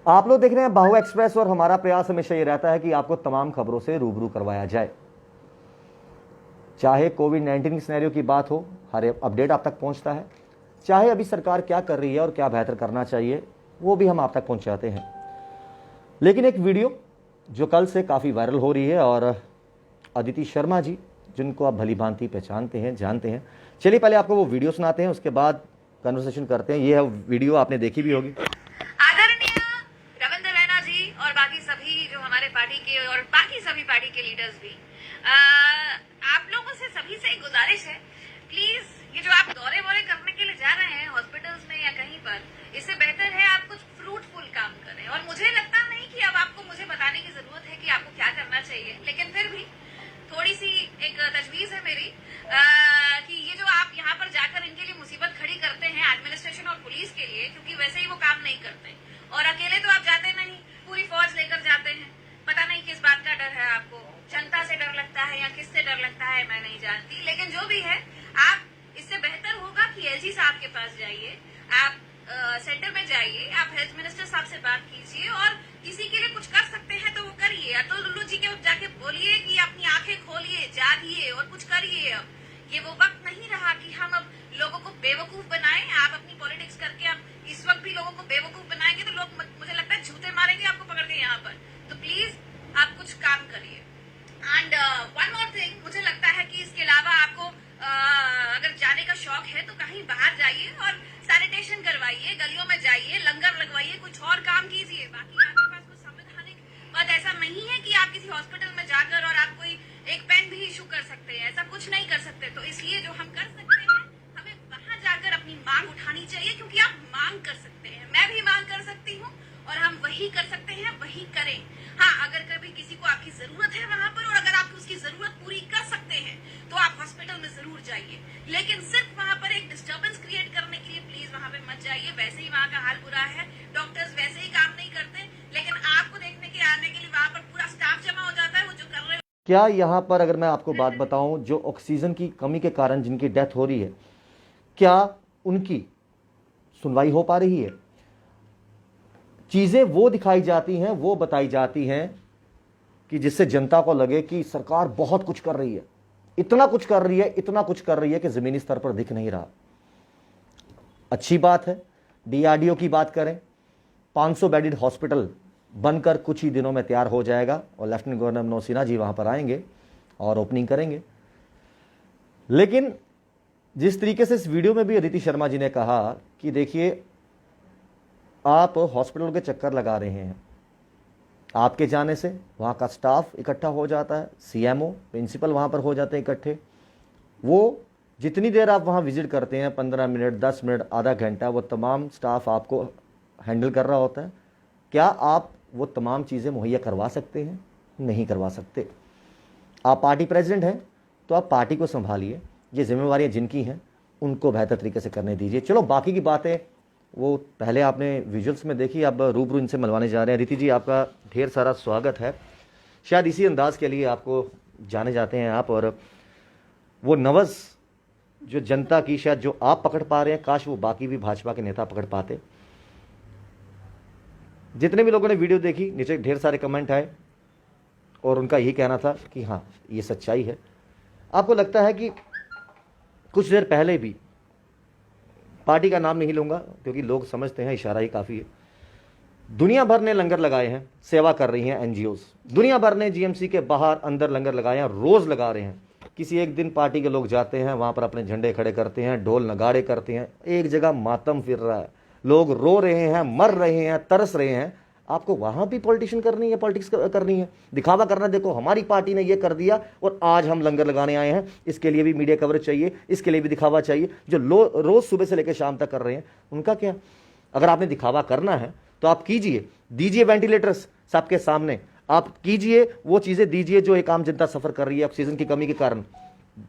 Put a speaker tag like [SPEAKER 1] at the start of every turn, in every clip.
[SPEAKER 1] आप लोग देख रहे हैं बाहु एक्सप्रेस और हमारा प्रयास हमेशा ये रहता है कि आपको तमाम खबरों से रूबरू करवाया जाए। चाहे कोविड-19 सिनेरियो की बात हो, हर अपडेट आप तक पहुंचता है। चाहे अभी सरकार क्या कर रही है और क्या बेहतर करना चाहिए, वो भी हम आप तक पहुंचाते हैं। लेकिन एक वीडियो जो कल से काफ़ी वायरल हो रही है, और अदिति शर्मा जी जिनको आप भली भांति पहचानते हैं, जानते हैं, चलिए पहले आपको वो वीडियो सुनाते हैं, उसके बाद कन्वर्सेशन करते हैं। ये वीडियो आपने देखी भी होगी।
[SPEAKER 2] आदरणीय रविंद्र रैना जी और बाकी सभी जो हमारे पार्टी के और बाकी सभी पार्टी के लीडर्स भी, आप लोगों से सभी से एक गुजारिश है, प्लीज ये जो आप दौरे वोरे करने के लिए जा रहे हैं हॉस्पिटल्स में या कहीं पर, इससे बेहतर है आप कुछ फ्रूटफुल काम करें। और मुझे लगता नहीं कि अब आपको मुझे बताने की जरूरत है कि आपको क्या करना चाहिए, लेकिन फिर भी थोड़ी सी एक तजवीज है मेरी कि ये जो आप यहाँ पर जाकर इनके लिए मुसीबत खड़ी करते हैं एडमिनिस्ट्रेशन और पुलिस के लिए, क्योंकि वैसे ही वो काम नहीं करते और अकेले तो आप जाते नहीं, पूरी फौज लेकर जाते हैं। पता नहीं किस बात का डर है आपको, जनता से डर लगता है या किससे डर लगता है मैं नहीं जानती, लेकिन जो भी है आप, इससे बेहतर होगा कि एलजी साहब के पास जाइए, आप सेंटर में जाइए, आप हेल्थ मिनिस्टर साहब से बात कीजिए और किसी के लिए कुछ कर सकते हैं तो वो करिए। या तो लुल्लू जी के जाके बोलिए कि अपनी आंखें खोलिए, जागिए और कुछ करिए। अब ये वो वक्त नहीं रहा कि हम अब लोगों को बेवकूफ बनाएं। आप अपनी पॉलिटिक्स करके अब इस वक्त भी लोगों को बेवकूफ बनाएंगे तो लोग मुझे लगता है झूठे मारेंगे आपको पकड़ के यहाँ पर। तो प्लीज आप कुछ काम करिए। एंड वन मोर थिंग, मुझे लगता है कि इसके अलावा आपको अगर जाने का शौक है तो कहीं बाहर जाइए और सैनिटेशन करवाइए, गलियों में जाइए, लंगर लगवाइए, कुछ और काम कीजिए। बाकी आपके पास कुछ संवैधानिक पद ऐसा नहीं है कि आप किसी हॉस्पिटल में जाकर और आप कोई एक पेन भी इशू कर सकते हैं, ऐसा कुछ नहीं कर सकते। तो इसलिए जो हम कर सकते हैं, हमें वहां जाकर अपनी मांग उठानी चाहिए, क्योंकि आप मांग कर सकते हैं, मैं भी मांग कर सकती हूँ और हम वही कर सकते हैं, वही करें। हाँ, अगर कभी किसी को आपकी जरूरत है वहां पर और अगर आप उसकी जरूरत पूरी कर सकते हैं तो आप हॉस्पिटल में जरूर जाइए, लेकिन सिर्फ वहां पर एक डिस्टर्बेंस क्रिएट करने के लिए प्लीज वहां पे मत जाइए। वैसे ही वहां का हाल बुरा है, डॉक्टर्स वैसे ही काम नहीं करते, लेकिन आपको देखने के आने के लिए वहां पर पूरा स्टाफ जमा हो जाता है, वो जो कर रहे।
[SPEAKER 1] क्या यहाँ पर अगर मैं आपको बात बताऊं, जो ऑक्सीजन की कमी के कारण जिनकी डेथ हो रही है, क्या उनकी सुनवाई हो पा रही है? चीजें वो दिखाई जाती हैं, वो बताई जाती हैं कि जिससे जनता को लगे कि सरकार बहुत कुछ कर रही है, इतना कुछ कर रही है, इतना कुछ कर रही है कि जमीनी स्तर पर दिख नहीं रहा। अच्छी बात है। डीआरडीओ की बात करें, 500 बेडेड हॉस्पिटल बनकर कुछ ही दिनों में तैयार हो जाएगा और लेफ्टिनेंट गवर्नर मनोज सिन्हा जी वहां पर आएंगे और ओपनिंग करेंगे। लेकिन जिस तरीके से इस वीडियो में भी अदिति शर्मा जी ने कहा कि देखिए, आप हॉस्पिटलों के चक्कर लगा रहे हैं, आपके जाने से वहाँ का स्टाफ इकट्ठा हो जाता है, सीएमओ प्रिंसिपल वहाँ पर हो जाते हैं इकट्ठे। वो जितनी देर आप वहाँ विजिट करते हैं, 15 मिनट, 10 मिनट, आधा घंटा, वो तमाम स्टाफ आपको हैंडल कर रहा होता है। क्या आप वो तमाम चीज़ें मुहैया करवा सकते हैं? नहीं करवा सकते। आप पार्टी प्रेसिडेंट हैं तो आप पार्टी को संभालिए, ये जिम्मेवारियाँ जिनकी हैं उनको बेहतर तरीके से करने दीजिए। चलो बाकी की बातें वो पहले आपने विजुअल्स में देखी, अब रूबरू इनसे मिलवाने जा रहे हैं। अदिति जी, आपका ढेर सारा स्वागत है। शायद इसी अंदाज के लिए आपको जाने जाते हैं आप, और वो नवज़ जो जनता की शायद जो आप पकड़ पा रहे हैं, काश वो बाकी भी भाजपा के नेता पकड़ पाते। जितने भी लोगों ने वीडियो देखी, नीचे ढेर सारे कमेंट आए और उनका यही कहना था कि हाँ, ये सच्चाई है। आपको लगता है कि कुछ देर पहले भी, पार्टी का नाम नहीं लूंगा क्योंकि लोग समझते हैं इशारा ही काफ़ी है, दुनिया भर ने लंगर लगाए हैं, सेवा कर रही हैं एनजीओज, दुनिया भर ने जीएमसी के बाहर अंदर लंगर लगाए हैं, रोज़ लगा रहे हैं। किसी एक दिन पार्टी के लोग जाते हैं वहाँ पर अपने झंडे खड़े करते हैं, ढोल नगाड़े करते हैं, एक जगह मातम फिर रहा है, लोग रो रहे हैं, मर रहे हैं, तरस रहे हैं। आपको वहाँ भी पॉलिटिशियन करनी है, पॉलिटिक्स करनी है, दिखावा करना, देखो हमारी पार्टी ने ये कर दिया और आज हम लंगर लगाने आए हैं। इसके लिए भी मीडिया कवरेज चाहिए, इसके लिए भी दिखावा चाहिए। जो रोज़ सुबह से लेकर शाम तक कर रहे हैं उनका क्या? अगर आपने दिखावा करना है तो आप कीजिए, दीजिए वेंटिलेटर्स सबके सामने, आप कीजिए वो चीज़ें दीजिए जो एक आम जनता सफ़र कर रही है ऑक्सीजन की कमी के कारण।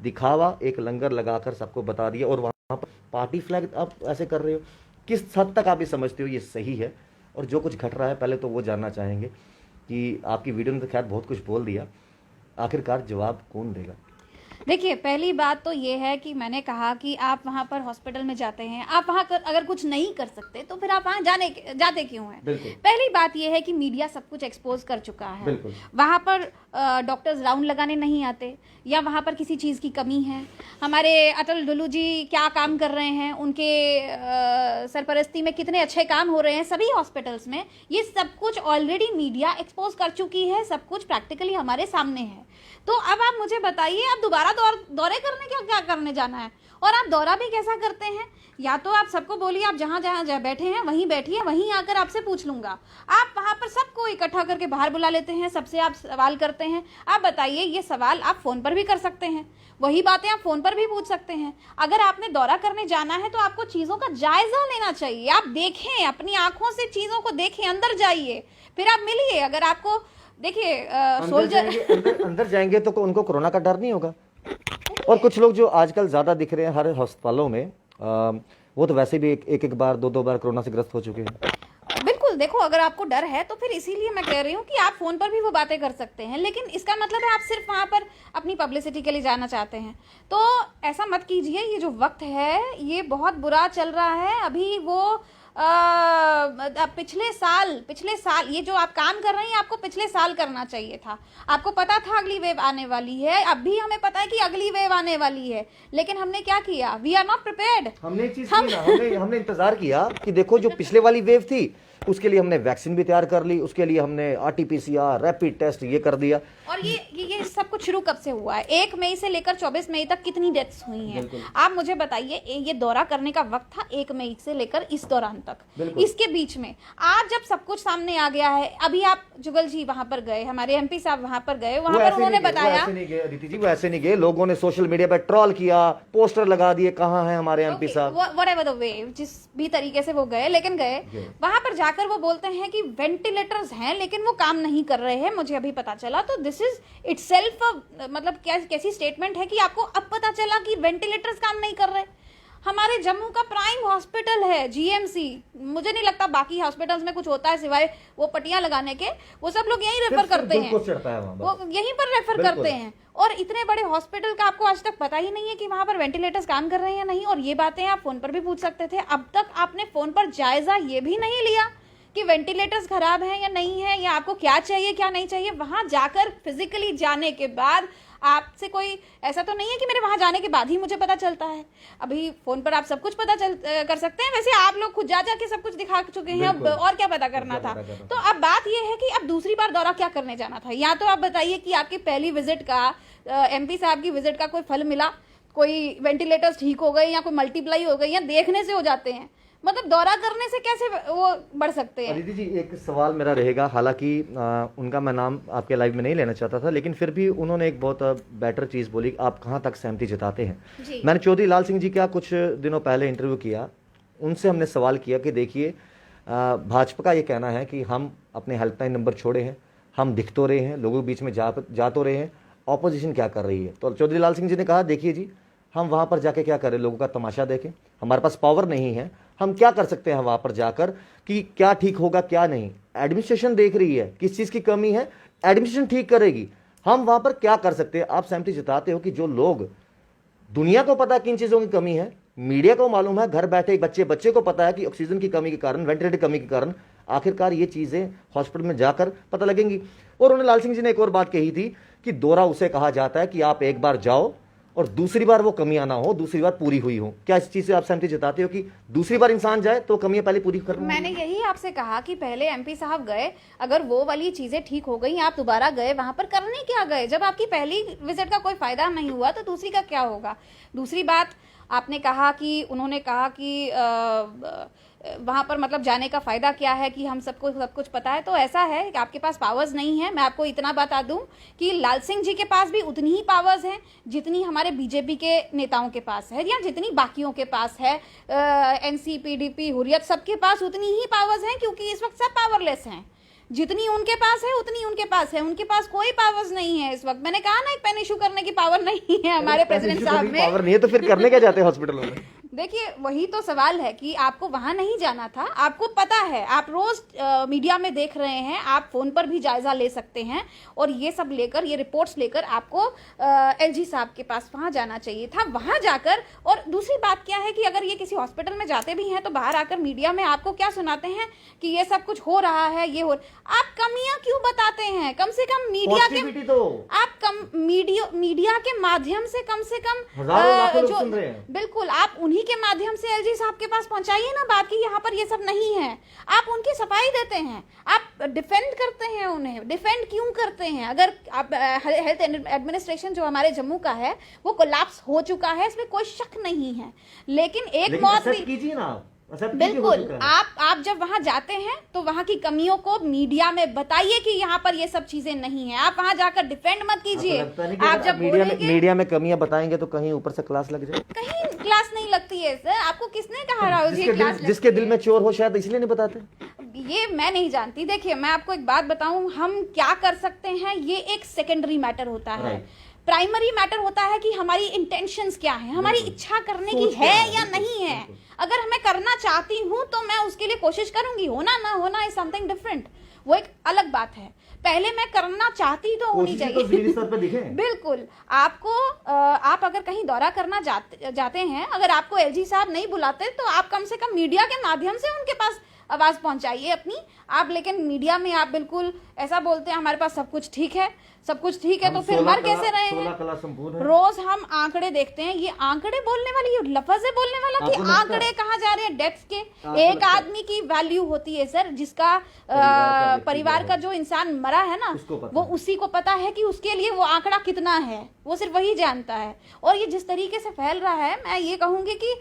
[SPEAKER 1] दिखावा एक लंगर लगाकर सबको बता दिया और वहाँ पर पार्टी फ्लैग आप ऐसे कर रहे हो। किस हद तक आप ये समझते हो ये सही है? और जो कुछ घट रहा है, पहले तो वो जानना चाहेंगे कि आपकी वीडियो ने तो खैर बहुत कुछ बोल दिया, आखिरकार जवाब कौन देगा?
[SPEAKER 3] देखिए, पहली बात तो ये है कि मैंने कहा कि आप वहाँ पर हॉस्पिटल में जाते हैं, आप वहाँ अगर कुछ नहीं कर सकते तो फिर आप वहाँ जाते क्यों हैं? पहली बात ये है कि मीडिया सब कुछ एक्सपोज कर चुका है। वहाँ पर डॉक्टर्स राउंड लगाने नहीं आते, या वहाँ पर किसी चीज़ की कमी है। हमारे अटल डुल्लू जी क्या काम कर रहे हैं, उनके सरपरस्ती में कितने अच्छे काम हो रहे हैं सभी हॉस्पिटल्स में, ये सब कुछ ऑलरेडी मीडिया एक्सपोज कर चुकी है, सब कुछ प्रैक्टिकली हमारे सामने है। तो अब आप मुझे बताइए, आप दोबारा दौरे करने क्या करने जाना है? और आप दौरा भी कैसा करते हैं? या तो आप सबको बोलिए आप जहाँ बैठे हैं वहीं बैठिए, वहीं आकर आपसे पूछ लूंगा। आप वहाँ पर सबको इकट्ठा करके बाहर बुला लेते हैं, सबसे आप सवाल करते हैं। आप बताइए, ये सवाल आप फ़ोन पर भी कर सकते हैं, वही बातें आप फ़ोन पर भी पूछ सकते हैं। अगर आपने दौरा करने जाना है तो आपको चीज़ों का जायज़ा लेना चाहिए। आप देखें, अपनी आंखों से चीज़ों को देखें, अंदर जाइए, फिर आप मिलिए। अगर आपको देखिए
[SPEAKER 1] अंदर जाएंगे तो उनको कोरोना का डर नहीं होगा। और कुछ लोग जो आजकल ज़्यादा दिख रहे हैं हर अस्पतालों में, वो तो वैसे भी एक बार दो बार कोरोना से ग्रस्त हो चुके हैं।
[SPEAKER 3] बिल्कुल, देखो, अगर आपको डर है तो फिर इसीलिए मैं कह रही हूँ कि आप फ़ोन पर भी वो बातें कर सकते हैं, लेकिन इसका मतलब है आप सिर्फ वहाँ पर अपनी पब्लिसिटी के लिए जाना चाहते हैं। तो ऐसा मत कीजिए। ये जो वक्त है ये बहुत बुरा चल रहा है। अभी वो पिछले साल ये जो आप काम कर रहे हैं आपको पिछले साल करना चाहिए था। आपको पता था अगली वेव आने वाली है, अब भी हमें पता है कि अगली वेव आने वाली है, लेकिन हमने क्या किया? We are not prepared.
[SPEAKER 1] हमने एक चीज हमने इंतजार किया कि देखो जो पिछले वाली वेव थी उसके लिए हमने वैक्सीन भी तैयार कर ली, उसके लिए हमने RT-PCR रैपिड टेस्ट ये कर दिया।
[SPEAKER 3] और ये सब कुछ शुरू कब से हुआ है? 1 मई से लेकर 24 मई तक कितनी डेथ्स हुई हैं? आप मुझे बताइए, ये दौरा करने का वक्त था 1 मई से लेकर इस दौरान तक। इसके बीच में आज जब सब कुछ सामने आ गया है, अभी आप जुगल जी वहां पर गए, हमारे MP साहब वहां पर गए, वहां पर उन्होंने बताया।
[SPEAKER 1] अदिति जी वो ऐसे नहीं गए, लोगों ने सोशल मीडिया पर ट्रोल किया, पोस्टर लगा दिए, कहाँ है हमारे MP साहब।
[SPEAKER 3] व्हाटएवर द वे, जिस भी तरीके से वो गए, लेकिन गए वहां पर जाकर वो बोलते हैं कि वेंटिलेटर्स हैं लेकिन वो काम नहीं कर रहे हैं, मुझे अभी पता चला। तो दिस इज इटसेल्फ मतलब कैसी स्टेटमेंट है कि आपको अब पता चला कि वेंटिलेटर्स काम नहीं कर रहे। हमारे जम्मू का प्राइम हॉस्पिटल है GMC, मुझे नहीं लगता बाकी हॉस्पिटल्स में कुछ होता है सिवाय वो पट्टियां लगाने के। वो सब लोग यहीं रेफर करते हैं, वो यहीं पर रेफर करते हैं। और इतने बड़े हॉस्पिटल का आपको आज तक पता ही नहीं है कि वहां पर वेंटिलेटर्स काम कर रहे हैं या नहीं। और ये बातें आप फोन पर भी पूछ सकते थे। अब तक आपने फोन पर जायजा ये भी नहीं लिया कि वेंटिलेटर्स खराब हैं या नहीं है, या आपको क्या चाहिए क्या नहीं चाहिए। वहां जाकर फिजिकली जाने के बाद आपसे कोई ऐसा तो नहीं है कि मेरे वहां जाने के बाद ही मुझे पता चलता है। अभी फोन पर आप सब कुछ पता कर सकते हैं। वैसे आप लोग खुद जाके सब कुछ दिखा चुके हैं, अब और क्या पता करना था। तो अब बात यह है कि अब दूसरी बार दौरा क्या करने जाना था। या तो आप बताइए कि आपकी पहली विजिट का MP साहब की विजिट का कोई फल मिला, कोई वेंटिलेटर्स ठीक हो गए या कोई मल्टीप्लाई हो गई, या देखने से हो जाते हैं। मतलब दौरा करने से कैसे वो बढ़ सकते हैं?
[SPEAKER 1] दीदी जी एक सवाल मेरा रहेगा, हालांकि उनका मैं नाम आपके लाइव में नहीं लेना चाहता था, लेकिन फिर भी उन्होंने एक बहुत बेटर चीज़ बोली, आप कहाँ तक सहमति जताते हैं। मैंने चौधरी लाल सिंह जी का कुछ दिनों पहले इंटरव्यू किया, उनसे हमने सवाल किया कि देखिए भाजपा का ये कहना है कि हम अपने हेल्पलाइन नंबर छोड़े हैं, हम दिख तो रहे हैं, लोगों के बीच में जा तो रहे हैं, ऑपोजिशन क्या कर रही है। तो चौधरी लाल सिंह जी ने कहा देखिए जी, हम वहाँ पर जाके क्या करें, लोगों का तमाशा देखें, हमारे पास पावर नहीं है, हम क्या कर सकते हैं वहाँ पर जाकर कि क्या ठीक होगा क्या नहीं। एडमिनिस्ट्रेशन देख रही है किस चीज़ की कमी है, एडमिनिस्ट्रेशन ठीक करेगी, हम वहाँ पर क्या कर सकते हैं। आप सहमति जताते हो कि जो लोग, दुनिया को पता है किन चीज़ों की कमी है, मीडिया को मालूम है, घर बैठे बच्चे को पता है कि ऑक्सीजन की कमी के कारण, वेंटिलेटर की कमी के कारण आखिरकार ये चीज़ें हॉस्पिटल में जाकर पता लगेंगी। और उन्होंने लाल सिंह जी ने एक और बात कही थी कि दौरा उसे कहा जाता है कि आप एक बार जाओ और दूसरी बार वो कमियां ना हो, दूसरी बार पूरी हुई हो। क्या इस चीज से आप सहमति जताते हो कि दूसरी बार इंसान जाए तो कमियां पहले पूरी करनी?
[SPEAKER 3] मैंने यही आपसे कहा कि पहले MP साहब गए, अगर वो वाली चीजें ठीक हो गई, आप दोबारा गए, वहां पर करने क्या गए? जब आपकी पहली विजिट का कोई फायदा नहीं हुआ तो दूसरी का क्या होगा। दूसरी बात आपने कहा कि उन्होंने कहा कि वहां पर मतलब जाने का फायदा क्या है कि हम सबको सब कुछ पता है। तो ऐसा है कि आपके पास पावर्स नहीं है। मैं आपको इतना बता दूं कि लाल सिंह जी के पास भी उतनी ही पावर्स हैं जितनी हमारे BJP के नेताओं के पास है, या जितनी बाकियों के पास है। NC PDP हुर्रियत सबके पास उतनी ही पावर्स हैं, क्योंकि इस वक्त सब पावरलेस हैं। जितनी उनके पास है उतनी उनके पास है, उनके पास कोई पावर्स नहीं है इस वक्त। मैंने कहा ना, एक पेन इशू करने की पावर नहीं है हमारे प्रेसिडेंट साहब में।
[SPEAKER 1] पावर नहीं है तो फिर करने क्या जाते हैं हॉस्पिटलों में?
[SPEAKER 3] देखिए वही तो सवाल है कि आपको वहां नहीं जाना था, आपको पता है, आप रोज मीडिया में देख रहे हैं, आप फोन पर भी जायजा ले सकते हैं, और ये सब लेकर, ये रिपोर्ट्स लेकर आपको एलजी साहब के पास वहां जाना चाहिए था, वहां जाकर। और दूसरी बात क्या है कि अगर ये किसी हॉस्पिटल में जाते भी हैं तो बाहर आकर मीडिया में आपको क्या सुनाते हैं कि ये सब कुछ हो रहा है, ये हो, आप कमियां क्यों बताते हैं? कम से कम मीडिया के
[SPEAKER 1] तो
[SPEAKER 3] आप मीडिया के माध्यम से कम
[SPEAKER 1] हजारों लाखों लोग सुन रहे हैं।
[SPEAKER 3] बिल्कुल आप उन्हीं के माध्यम से एलजी साहब के पास पहुंचाइए ना बात की यहाँ पर ये सब नहीं है। आप उनकी सफाई देते हैं, आप डिफेंड करते हैं उन्हें। डिफेंड क्यों करते हैं? अगर आप हेल्थ एडमिनिस्ट्रेशन जो हमारे जम्मू का है वो कोलैप्स हो चुका है, इसमें कोई शक नहीं है, लेकिन एक मौत भी
[SPEAKER 1] कीजिए ना,
[SPEAKER 3] बिल्कुल। आप जब वहां जाते हैं तो वहां की कमियों को मीडिया में बताइए कि यहाँ पर ये सब चीजें नहीं है। आप वहां जाकर डिफेंड मत कीजिए। आप जब
[SPEAKER 1] मीडिया में कमियां बताएंगे तो कहीं ऊपर से क्लास लग जाए।
[SPEAKER 3] कहीं क्लास नहीं लगती है सर, आपको किसने कहा राहुल जी क्लास?
[SPEAKER 1] जिसके दिल में चोर हो शायद इसलिए नहीं बताते,
[SPEAKER 3] ये मैं नहीं जानती। देखिए मैं आपको एक बात बताऊं, हम क्या कर सकते हैं ये एक सेकेंडरी मैटर होता है। प्राइमरी मैटर होता है कि हमारी इंटेंशंस क्या है, हमारी इच्छा करने की है या नहीं है। अगर मैं करना चाहती हूं तो मैं उसके लिए कोशिश करूंगी, होना ना होना इज समथिंग डिफरेंट, वो एक अलग बात है। पहले मैं करना चाहती तो होनी चाहिए।
[SPEAKER 1] तो
[SPEAKER 3] बिल्कुल। आपको आप अगर कहीं दौरा करना जाते हैं, अगर आपको एलजी साहब नहीं बुलाते तो आप कम से कम मीडिया के माध्यम से उनके पास आवाज पहुंचाइए अपनी। आप लेकिन मीडिया में आप बिल्कुल ऐसा बोलते हैं हमारे पास सब कुछ ठीक है, सब कुछ ठीक है, तो फिर मर कैसे रहे हैं? रोज हम आंकड़े देखते हैं, ये आंकड़े बोलने वाली, ये लफ्ज है बोलने वाला कि आंकड़े कहाँ जा रहे हैं डेथ्स के। एक आदमी की वैल्यू होती है सर, जिसका परिवार का जो इंसान मरा है ना, वो उसी को पता है कि उसके लिए वो आंकड़ा कितना है, वो सिर्फ वही जानता है। और ये जिस तरीके से फैल रहा है, मैं ये कहूंगी कि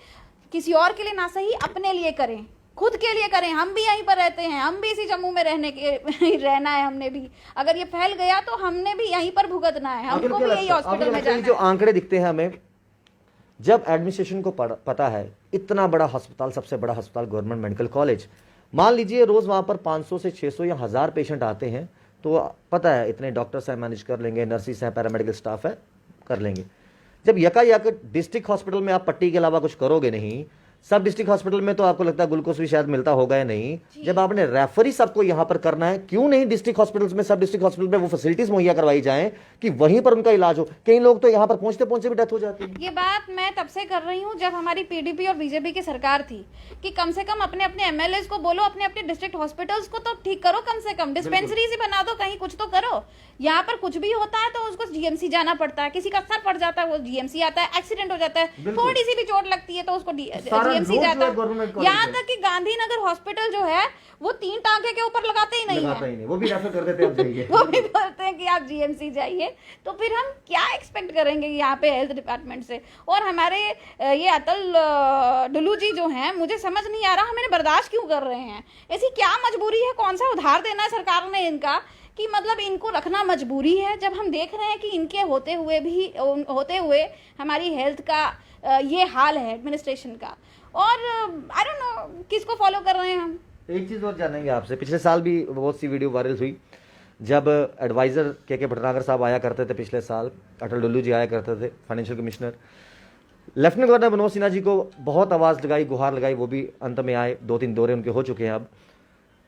[SPEAKER 3] किसी और के लिए ना सही, अपने लिए करें, खुद के लिए करें। हम भी यहीं पर रहते हैं, हम भी इसी जम्मू में रहना है, हमने भी, अगर ये फैल गया तो हमने भी यहीं पर भुगतना है, हमको भी यही हॉस्पिटल में जाना है।
[SPEAKER 1] जो आंकड़े दिखते हैं हमें, जब एडमिनिस्ट्रेशन को पता है इतना बड़ा अस्पताल, सबसे बड़ा अस्पताल गवर्नमेंट मेडिकल कॉलेज, मान लीजिए रोज वहां पर 500 से 600 या 1000 पेशेंट आते हैं, तो पता है इतने डॉक्टर्स हैं, मैनेज कर लेंगे, नर्सिस हैं, पैरामेडिकल स्टाफ है, कर लेंगे। जब यकायक डिस्ट्रिक्ट हॉस्पिटल में आप पट्टी के अलावा कुछ करोगे नहीं, सब डिस्ट्रिक्ट हॉस्पिटल में तो आपको लगता है ग्लूकोज भी शायद मिलता होगा या नहीं। जब आपने रेफरी सबको यहां पर करना है, क्यों नहीं डिस्ट्रिक्ट हॉस्पिटल्स में, सब डिस्ट्रिक्ट हॉस्पिटल में वो फैसिलिटीज मुहैया करवाई जाएं कि वहीं पर उनका इलाज हो। कई लोग तो यहां पर पहुंचते पहुंचते भी डेथ हो जाती है।
[SPEAKER 3] ये बात मैं तब से कर रही हूं जब हमारी पीडीपी और बीजेपी की सरकार थी कि कम से कम अपने अपने एमएलएस को बोलो, अपने अपने डिस्ट्रिक्ट हॉस्पिटल्स को तो ठीक करो, कम से कम डिस्पेंसरीज ही बना दो, कहीं कुछ तो करो। यहाँ पर कुछ भी होता है तो उसको जीएमसी जाना पड़ता है, किसी का सर पड़ जाता है वो जीएमसी आता है, एक्सीडेंट हो जाता है, थोड़ी सी भी चोट लगती है तो उसको जीएमसी जाता है। यहाँ तक कि गांधीनगर हॉस्पिटल जो है वो 3 टांके के ऊपर लगाते ही नहीं है,
[SPEAKER 1] वो भी रेफर कर देते हैं,
[SPEAKER 3] वो भी बोलते हैं कि आप जीएमसी जाइए। तो फिर हम क्या एक्सपेक्ट करेंगे यहाँ पे हेल्थ डिपार्टमेंट से? और हमारे ये अतल डुल्लू जी जो हैं, मुझे समझ नहीं आ रहा हमें बर्दाश्त क्यों कर रहे हैं। ऐसी क्या मजबूरी है, कौन सा उधार देना है सरकार ने इनका कि मतलब इनको रखना मजबूरी है, जब हम देख रहे हैं कि इनके होते हुए हमारी हेल्थ का ये हाल है एडमिनिस्ट्रेशन का। और आई डोंट नो किसको फॉलो कर रहे हैं हम।
[SPEAKER 1] एक चीज और जानेंगे आपसे, पिछले साल भी बहुत सी वीडियो वायरल हुई जब एडवाइजर के भटनागर साहब आया करते थे, पिछले साल अटल डुल्लू जी आया करते थे, financial commissioner. Lieutenant governor Manoj Sinha ji को बहुत आवाज लगाई, गुहार लगाई, वो भी अंत में आए, 2-3 दौरे उनके हो चुके हैं। अब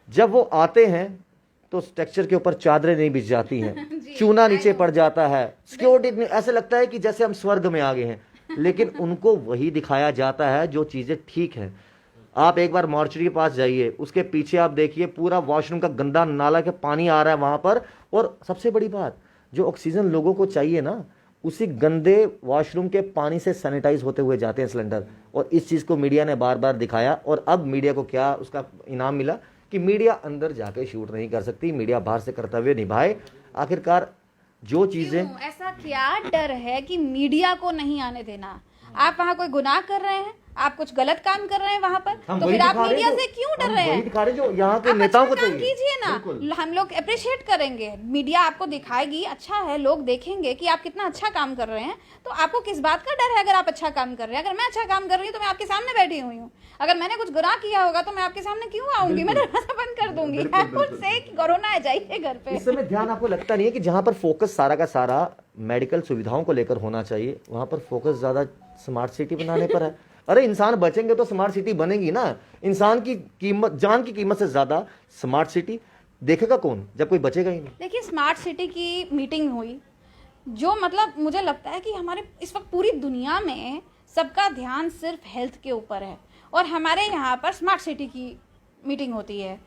[SPEAKER 1] जब वो आते हैं तो स्ट्रक्चर के ऊपर चादरें नहीं बिछ जाती हैं, चूना नीचे पड़ जाता है, सिक्योरिटी ऐसे लगता है कि जैसे हम स्वर्ग में आ गए हैं। लेकिन उनको वही दिखाया जाता है जो चीजें ठीक है। आप एक बार मॉर्चरी के पास जाइए, उसके पीछे आप देखिए पूरा वॉशरूम का गंदा नाला के पानी आ रहा है वहां पर। और सबसे बड़ी बात, जो ऑक्सीजन लोगों को चाहिए ना, उसी गंदे वॉशरूम के पानी से सैनिटाइज होते हुए जाते हैं सिलेंडर। और इस चीज को मीडिया ने बार बार दिखाया, और अब मीडिया को क्या उसका इनाम मिला कि मीडिया अंदर जाके शूट नहीं कर सकती, मीडिया बाहर से कर्तव्य निभाए। आखिरकार जो चीजें,
[SPEAKER 3] ऐसा क्या डर है कि मीडिया को नहीं आने देना? आप वहाँ कोई गुनाह कर रहे हैं, आप कुछ गलत काम कर रहे हैं वहां पर, तो फिर आप मीडिया से क्यों डर रहे हैं?
[SPEAKER 1] जो यहाँ के नेताओं को चाहिए
[SPEAKER 3] कीजिए ना, हम लोग अप्रिशिएट करेंगे, मीडिया आपको दिखाएगी, अच्छा है, लोग देखेंगे कि आप कितना अच्छा काम कर रहे हैं। तो आपको किस बात का डर है अगर आप अच्छा काम कर रहे हैं? अगर मैं अच्छा काम कर रही हूँ तो मैं आपके सामने बैठी हुई हूँ, अगर मैंने कुछ गुनाह किया होगा तो मैं आपके सामने क्यों आऊंगी? मैं दरवाजा बंद कर दूंगी, कोरोना है, जाइए घर पे।
[SPEAKER 1] इस समय ध्यान आपको लगता नहीं है कि जहां पर फोकस सारा का सारा मेडिकल सुविधाओं को लेकर होना चाहिए, वहां पर फोकस ज्यादा स्मार्ट सिटी बनाने पर है। अरे इंसान बचेंगे तो स्मार्ट सिटी बनेगी ना। इंसान की कीमत, जान की कीमत से ज्यादा स्मार्ट सिटी देखेगा कौन जब कोई बचेगा ही नहीं।
[SPEAKER 3] देखिए स्मार्ट सिटी की मीटिंग हुई, जो मतलब मुझे लगता है कि हमारे इस वक्त पूरी दुनिया में सबका ध्यान सिर्फ हेल्थ के ऊपर है, और हमारे यहाँ पर स्मार्ट सिटी की मीटिंग होती है।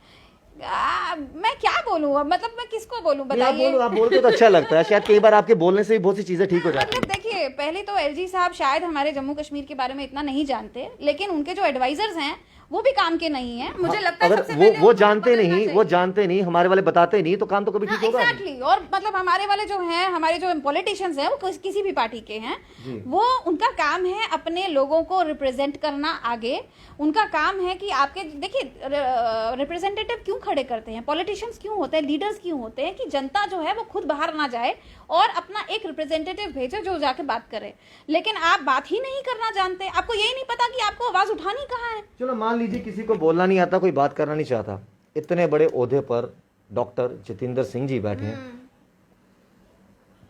[SPEAKER 3] मैं क्या बोलूँ अब, मतलब मैं किसको बोलूँ बताइए।
[SPEAKER 1] आप बोलते तो अच्छा लगता है, शायद कई बार आपके बोलने से भी बहुत सी चीजें ठीक हो जाती हैं।
[SPEAKER 3] मतलब देखिए, पहले तो एलजी साहब शायद हमारे जम्मू कश्मीर के बारे में इतना नहीं जानते, लेकिन उनके जो एडवाइजर्स हैं वो भी काम के नहीं है। मुझे लगता है
[SPEAKER 1] अगर
[SPEAKER 3] सबसे पहले
[SPEAKER 1] वो
[SPEAKER 3] उनको
[SPEAKER 1] जानते
[SPEAKER 3] बदलना
[SPEAKER 1] नहीं,
[SPEAKER 3] चाहिए।
[SPEAKER 1] वो जानते नहीं, हमारे वाले बताते नहीं, तो काम तो कभी ठीक होगा नहीं।
[SPEAKER 3] एग्जैक्टली। और मतलब हमारे वाले जो हैं, हमारे जो पॉलिटिशियंस हैं, वो किसी भी पार्टी के हैं, वो उनका काम है अपने लोगों को रिप्रेजेंट करना आगे। उनका काम है कि आपके देखिए रिप्रेजेंटेटिव क्यों खड़े करते हैं, पॉलिटिशियंस क्यों होते हैं, लीडर्स क्यों होते हैं, कि जनता जो है वो खुद बाहर ना जाए और अपना एक रिप्रेजेंटेटिव भेजे जो जाके बात करे। लेकिन आप बात ही नहीं करना जानते, आपको यही नहीं पता कि आपको आवाज उठानी कहाँ है।
[SPEAKER 1] चलो मान लीजिए किसी को बोलना नहीं आता, कोई बात करना नहीं चाहता, इतने बड़े ओहदे पर डॉक्टर जितेंद्र सिंह जी बैठे हैं,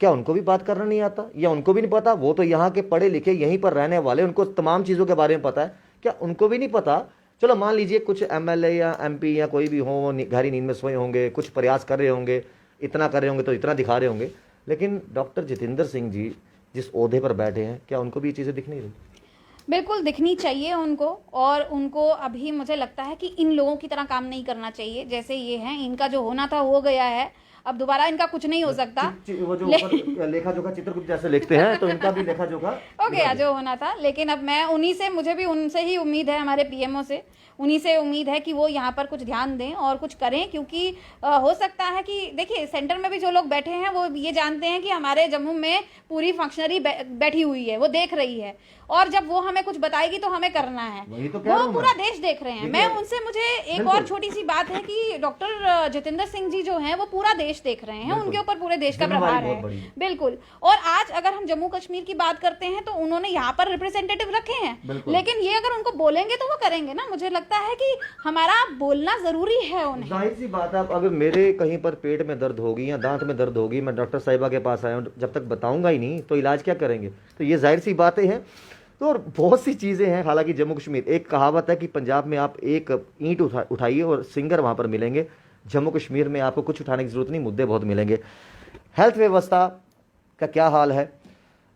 [SPEAKER 1] क्या उनको भी बात करना नहीं आता, या उनको भी नहीं पता? वो तो यहाँ के पढ़े लिखे, यहीं पर रहने वाले, उनको तमाम चीजों के बारे में पता है, क्या उनको भी नहीं पता? चलो मान लीजिए कुछ एमएलए या एमपी या कोई भी हो, वो गहरी नींद में सोए होंगे, कुछ प्रयास कर रहे होंगे, इतना कर रहे होंगे तो इतना दिखा रहे होंगे, लेकिन डॉक्टर जितेंद्र सिंह जी जिस ओहदे पर बैठे हैं, क्या उनको भी ये चीजें दिख नहीं रही?
[SPEAKER 3] बिल्कुल दिखनी चाहिए उनको, और उनको अभी मुझे लगता है कि इन लोगों की तरह काम नहीं करना चाहिए जैसे ये हैं। इनका जो होना था हो गया है, अब दोबारा इनका कुछ नहीं हो सकता।
[SPEAKER 1] वो जो लेखा जोखा चित्रगुप्त जैसे लिखते हैं, तो इनका भी लेखा जोखा
[SPEAKER 3] हो गया जो होना था। लेकिन अब मैं उन्हीं से, मुझे भी उनसे ही उम्मीद है, हमारे पीएमओ से, उन्हीं से उम्मीद है कि वो यहाँ पर कुछ ध्यान दें और कुछ करें, क्योंकि हो सकता है कि देखिए सेंटर में भी जो लोग बैठे हैं वो ये जानते हैं कि हमारे जम्मू में पूरी फंक्शनरी बैठी हुई है, वो देख रही है, और जब वो हमें कुछ बताएगी तो हमें करना है।
[SPEAKER 1] तो
[SPEAKER 3] वो पूरा देश देख रहे हैं। मैं उनसे, मुझे एक और छोटी सी बात है कि डॉक्टर जितेंद्र सिंह जी जो हैं वो पूरा देश देख रहे हैं, उनके ऊपर पूरे देश का प्रभार है। बिल्कुल। और आज अगर हम जम्मू कश्मीर की बात करते हैं तो उन्होंने यहाँ पर रिप्रेजेंटेटिव रखे हैं, लेकिन ये अगर उनको बोलेंगे तो वो करेंगे ना। मुझे लगता है कि हमारा बोलना जरूरी है उन्हें।
[SPEAKER 1] जाहिर सी बात है, अगर मेरे कहीं पर पेट में दर्द होगी या दांत में दर्द होगी, मैं डॉक्टर साहिबा के पास आया हूं, जब तक बताऊंगा ही नहीं तो इलाज क्या करेंगे? तो ये जाहिर सी बातें हैं। तो और बहुत सी चीज़ें हैं। हालांकि जम्मू कश्मीर, एक कहावत है कि पंजाब में आप एक ईंट उठाइए और सिंगर वहाँ पर मिलेंगे, जम्मू कश्मीर में आपको कुछ उठाने की ज़रूरत नहीं, मुद्दे बहुत मिलेंगे। हेल्थ व्यवस्था का क्या हाल है,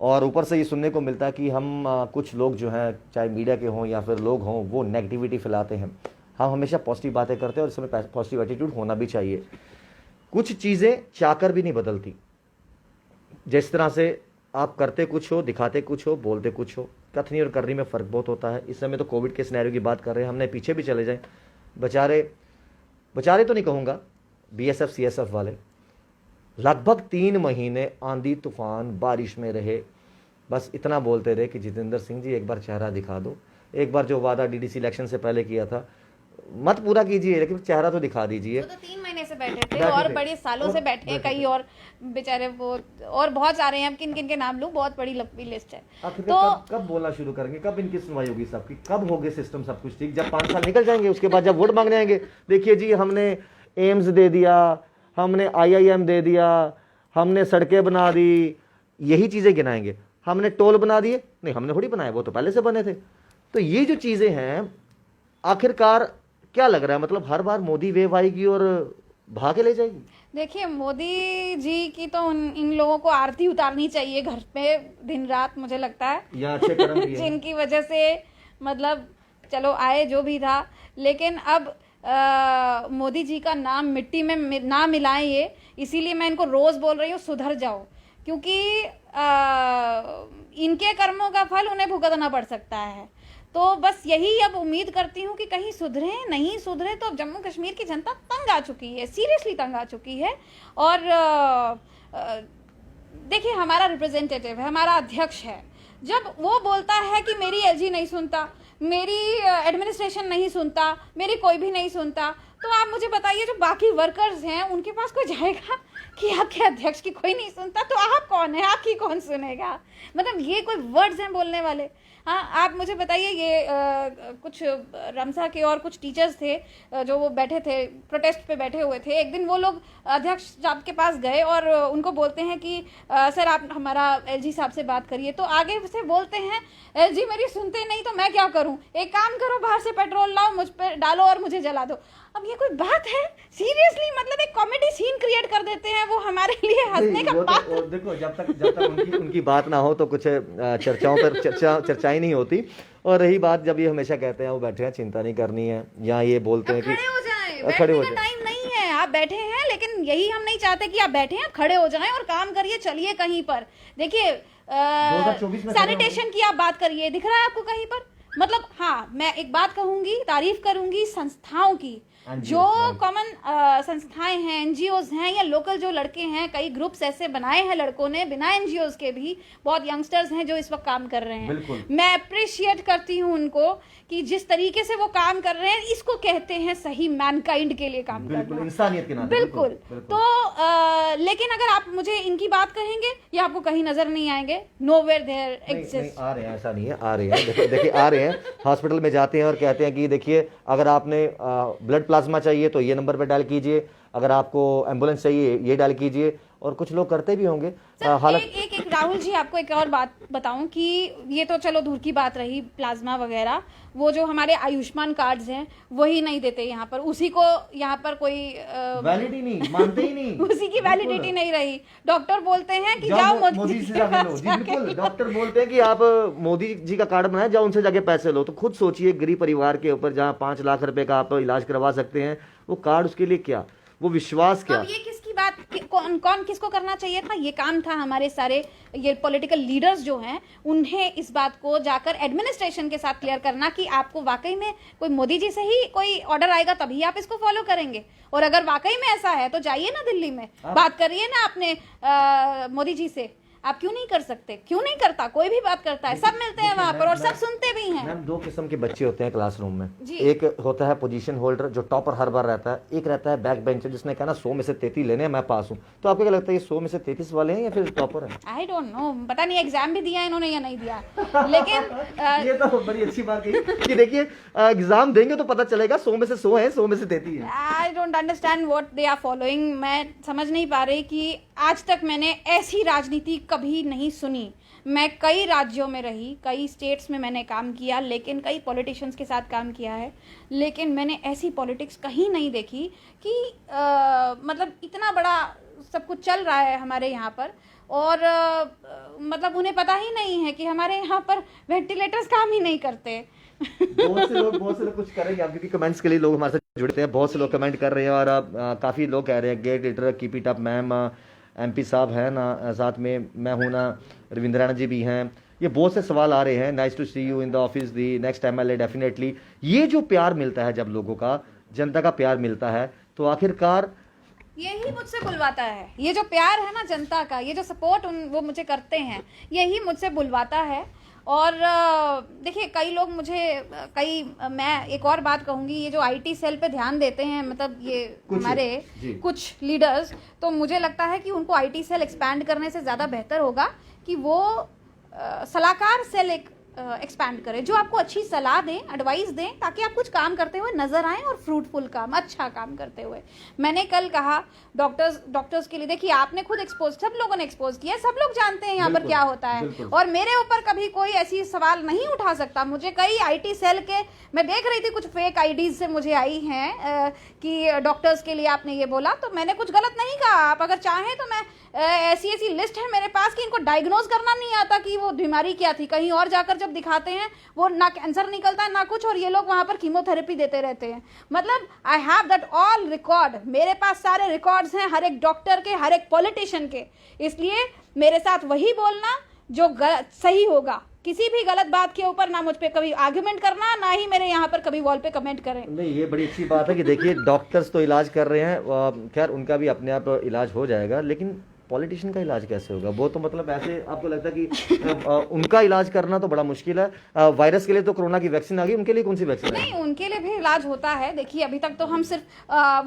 [SPEAKER 1] और ऊपर से ये सुनने को मिलता है कि हम कुछ लोग जो हैं, चाहे मीडिया के हों या फिर लोग हों, वो नेगेटिविटी फैलाते हैं। हम हमेशा पॉजिटिव बातें करते हैं और इस समय पॉजिटिव एटीट्यूड होना भी चाहिए। कुछ चीज़ें चाहकर भी नहीं बदलती। जिस तरह से आप करते कुछ हो, दिखाते कुछ हो, बोलते कुछ हो, कथनी और करनी में फ़र्क बहुत होता है। इस समय तो कोविड के सिनेरियो की बात कर रहे हैं, हमने पीछे भी चले जाएं, बेचारे तो नहीं कहूँगा, बीएसएफ सीएसएफ वाले लगभग 3 महीने आंधी तूफान बारिश में रहे, बस इतना बोलते रहे कि जितेंद्र सिंह जी एक बार चेहरा दिखा दो, एक बार जो वादा डीडीसी इलेक्शन से पहले किया था मत पूरा कीजिए, लेकिन चेहरा तो दिखा दीजिए।
[SPEAKER 3] वो तो 3 महीने से बैठे थे और बड़े सालों से बैठे हैं कई, और बेचारे वो और बहुत सारे हैं, अब किन किन के नाम लूं, बहुत बड़ी लंबी लिस्ट है।
[SPEAKER 1] तो कब बोलना शुरू करेंगे, कब इनकी सुनवाई होगी सबकी, कब होगे सिस्टम सब कुछ ठीक? जब 5 साल निकल जाएंगे, उसके बाद जब वोट मांगने आएंगे, देखिए जी हमने एम्स दे दिया, हमने IIM दे दिया, हमने सड़कें बना दी, यही चीजें गिनाएंगे। हमने टोल बना दिए, नहीं हमने थोड़ी बनाए, वो तो पहले से बने थे। तो ये जो चीजें हैं, आखिरकार क्या लग रहा है, मतलब हर बार मोदी वेव आएगी और भाग के ले जाएगी?
[SPEAKER 3] देखिए मोदी जी की तो इन लोगों को आरती उतारनी चाहिए घर पे दिन रात, मुझे लगता है,
[SPEAKER 1] या अच्छे कर्म किए
[SPEAKER 3] जिनकी वजह से मतलब चलो आए जो भी था, लेकिन अब मोदी जी का नाम मिट्टी में ना मिलाएं ये, इसीलिए मैं इनको रोज बोल रही हूँ सुधर जाओ, क्योंकि इनके कर्मों का फल उन्हें भुगतना पड़ सकता है। तो बस यही अब उम्मीद करती हूँ कि कहीं सुधरे, नहीं सुधरे तो अब जम्मू कश्मीर की जनता तंग आ चुकी है, सीरियसली तंग आ चुकी है। और देखिए हमारा रिप्रेजेंटेटिव है, हमारा अध्यक्ष है, जब वो बोलता है कि मेरी एलजी नहीं सुनता, मेरी एडमिनिस्ट्रेशन नहीं सुनता, मेरी कोई भी नहीं सुनता, तो आप मुझे बताइए जो बाकी वर्कर्स हैं उनके पास कोई जाएगा कि आपके अध्यक्ष की कोई नहीं सुनता, तो आप कौन है, आपकी कौन सुनेगा? मतलब ये कोई वर्ड्स हैं बोलने वाले? हाँ, आप मुझे बताइए, ये कुछ रमसा के और कुछ टीचर्स थे जो वो बैठे थे, प्रोटेस्ट पे बैठे हुए थे। एक दिन वो लोग अध्यक्ष साहब के पास गए और उनको बोलते हैं कि सर आप हमारा एलजी साहब से बात करिए, तो आगे से बोलते हैं एलजी मेरी सुनते नहीं तो मैं क्या करूं, एक काम करो बाहर से पेट्रोल लाओ, मुझ पे डालो और मुझे जला दो। अब ये कोई बात है? सीरियसली, मतलब एक कॉमेडी सीन क्रिएट कर देते हैं वो हमारे लिए हंसने का बात।
[SPEAKER 1] देखो, जब तक उनकी बात ना हो तो कुछ चर्चाओं पर चर्चाएं नहीं होती। और रही बात, जब ये हमेशा कहते हैं वो बैठे हैं चिंता नहीं करनी है, या ये बोलते हैं कि
[SPEAKER 3] खड़े हो जाएं, बैठने का टाइम नहीं है, आप बैठे हैं, लेकिन यही हम नहीं चाहते कि आप बैठे हैं, खड़े हो जाएं और काम करिए, चलिए कहीं पर। देखिए
[SPEAKER 1] 2024 में
[SPEAKER 3] सैनिटेशन की आप बात करिए, दिख रहा है आपको कहीं पर? मतलब हाँ, मैं एक बात कहूंगी, तारीफ करूंगी संस्थाओं की, जो कॉमन संस्थाएं हैं, एनजीओज हैं या लोकल जो लड़के हैं, कई ग्रुप्स ऐसे बनाए हैं लड़कों ने बिना एनजीओज के भी, बहुत यंगस्टर्स हैं जो इस वक्त काम कर रहे हैं। मैं अप्रिशिएट करती हूं उनको कि जिस तरीके से वो काम कर रहे हैं, इसको कहते हैं सही मैनकाइंड के लिए काम करना,
[SPEAKER 1] इंसानियत के नाते।
[SPEAKER 3] बिल्कुल। तो लेकिन अगर आप मुझे इनकी बात कहेंगे, ये आपको कहीं नजर नहीं आएंगे, नोवेयर देयर एग्जिस्ट।
[SPEAKER 1] आ रहे हैं, ऐसा नहीं है, आ रहे हैं, देखिए आ रहे हैं, हॉस्पिटल में जाते हैं और कहते हैं कि देखिए अगर आपने ब्लड प्लाज्मा चाहिए तो ये नंबर पर डायल कीजिए, अगर आपको एम्बुलेंस चाहिए ये डायल कीजिए, और कुछ लोग करते भी होंगे।
[SPEAKER 3] एक राहुल जी, आपको एक और बात बताऊं कि ये तो चलो दूर की बात रही, प्लाज्मा वगैरह, वो जो हमारे आयुष्मान कार्ड्स हैं वही नहीं देते यहाँ पर, उसी को यहाँ पर कोई
[SPEAKER 1] वैलिड ही नहीं मानते ही नहीं
[SPEAKER 3] उसी की वैलिडिटी नहीं रही। डॉक्टर बोलते हैं कि जाओ मोदी जी के पास
[SPEAKER 1] जी, बिल्कुल, डॉक्टर बोलते हैं कि आप मोदी जी का कार्ड बनाए, जाओ उनसे जाके पैसे लो। तो खुद सोचिए, गरीब परिवार के ऊपर जहाँ 5 लाख रुपए का आप इलाज करवा सकते हैं, वो कार्ड उसके लिए क्या, वो विश्वास क्या।
[SPEAKER 3] अब ये किसकी बात, कौन किसको करना चाहिए था? ये काम था हमारे सारे ये पॉलिटिकल लीडर्स जो हैं, उन्हें इस बात को जाकर एडमिनिस्ट्रेशन के साथ क्लियर करना कि आपको वाकई में कोई मोदी जी से ही कोई ऑर्डर आएगा तभी आप इसको फॉलो करेंगे। और अगर वाकई में ऐसा है तो जाइए ना दिल्ली में, बात करिए ना अपने मोदी जी से। आप क्यों नहीं कर सकते? क्यों नहीं करता? कोई भी बात करता है, सब मिलते हैं वहां पर और सब सुनते भी हैं।
[SPEAKER 1] मैम, 2 किस्म के बच्चे होते हैं क्लासरूम में।
[SPEAKER 3] जी।
[SPEAKER 1] एक होता है पोजीशन होल्डर जो टॉपर हर बार रहता है, एक रहता है बैक बेंचर जिसने कहा ना 100 में से 33 लेने हैं, मैं पास हूँ। तो आपको क्या लगता है, ये 100 में से 33 वाले हैं या फिर टॉपर हैं?
[SPEAKER 3] आई डोंट नो, पता नहीं एग्जाम भी दिया इन्होंने या नहीं दिया, लेकिन
[SPEAKER 1] ये तो बड़ी अच्छी बात कही कि देखिए एग्जाम देंगे तो पता चलेगा 100 में से 100 है, 100 में से 33 है।
[SPEAKER 3] I don't understand what they are following. मैं समझ नहीं पा रही कि आज तक मैंने ऐसी राजनीति कभी नहीं सुनी। मैं कई राज्यों में रही, कई स्टेट्स में मैंने काम किया, लेकिन कई पॉलिटिशियंस के साथ काम किया है, लेकिन मैंने ऐसी पॉलिटिक्स कहीं नहीं देखी कि मतलब इतना बड़ा सब कुछ चल रहा है हमारे यहाँ पर, और मतलब उन्हें पता ही नहीं है कि हमारे यहाँ पर वेंटिलेटर्स काम ही नहीं करते।
[SPEAKER 1] बहुत से लोग कुछ कर रहे हैं, क्योंकि कमेंट्स के लिए लोग हमारे साथ जुड़ते हैं, बहुत से लोग कमेंट कर रहे हैं और काफ़ी लोग कह रहे हैं great leader, keep it up ma'am, MP साहब हैं ना, साथ में मैं हूँ ना, रविंद्र राणा जी भी हैं। ये बहुत से सवाल आ रहे हैं, nice to see you in the office, the next MLA definitely. ये जो प्यार मिलता है, जब लोगों का, जनता का प्यार मिलता है, तो आखिरकार
[SPEAKER 3] यही मुझसे बुलवाता है। ये जो प्यार है ना जनता का, ये जो सपोर्ट वो मुझे करते हैं, यही मुझसे बुलवाता है। और देखिए कई लोग मुझे मैं एक और बात कहूंगी, ये जो आईटी सेल पे ध्यान देते हैं, मतलब ये हमारे कुछ लीडर्स, तो मुझे लगता है कि उनको आईटी सेल एक्सपैंड करने से ज़्यादा बेहतर होगा कि वो सलाहकार सेल एक एक्सपैंड करें, जो आपको अच्छी सलाह दें, एडवाइस दें, ताकि आप कुछ काम करते हुए नजर आए और फ्रूटफुल काम, अच्छा काम करते हुए। मैंने कल कहा डॉक्टर्स के लिए, देखिए आपने खुद एक्सपोज, सब लोगों ने एक्सपोज किया, सब लोग जानते हैं यहाँ पर क्या होता है, और मेरे ऊपर कभी कोई ऐसी सवाल नहीं उठा सकता। मुझे कई आईटी सेल के, मैं देख रही थी कुछ फेक आईडीज से मुझे आई हैं कि डॉक्टर्स के लिए आपने ये बोला, तो मैंने कुछ गलत नहीं कहा। आप अगर चाहें तो मैं ऐसी लिस्ट है मेरे पास कि इनको डायग्नोज करना नहीं आता कि वो बीमारी क्या थी। कहीं और जाकर जब दिखाते हैं वो ना कैंसर निकलता है ना कुछ, और ये लोग वहां पर कीमोथेरेपी देते रहते हैं। मतलब I have that all record, मेरे पास सारे रिकॉर्ड्स हैं हर एक डॉक्टर के, हर एक पॉलिटिशियन के। इसलिए मेरे साथ वही बोलना जो सही होगा, किसी भी गलत बात के ऊपर ना मुझ पे कभी आर्गुमेंट करना, ना ही मेरे यहाँ पर कभी वॉल पे कमेंट करें।
[SPEAKER 1] नहीं, ये बड़ी अच्छी बात है कि देखिए डॉक्टर्स तो इलाज कर रहे हैं, खैर उनका भी अपने आप इलाज हो जाएगा, लेकिन पॉलिटिशियन का इलाज कैसे होगा? वो तो मतलब ऐसे आपको लगता है कि उनका इलाज करना तो बड़ा मुश्किल है। वायरस के लिए तो कोरोना की वैक्सीन आ गई, उनके लिए कौन सी वैक्सीन है?
[SPEAKER 3] नहीं, उनके लिए भी इलाज होता है। देखिए अभी तक तो हम सिर्फ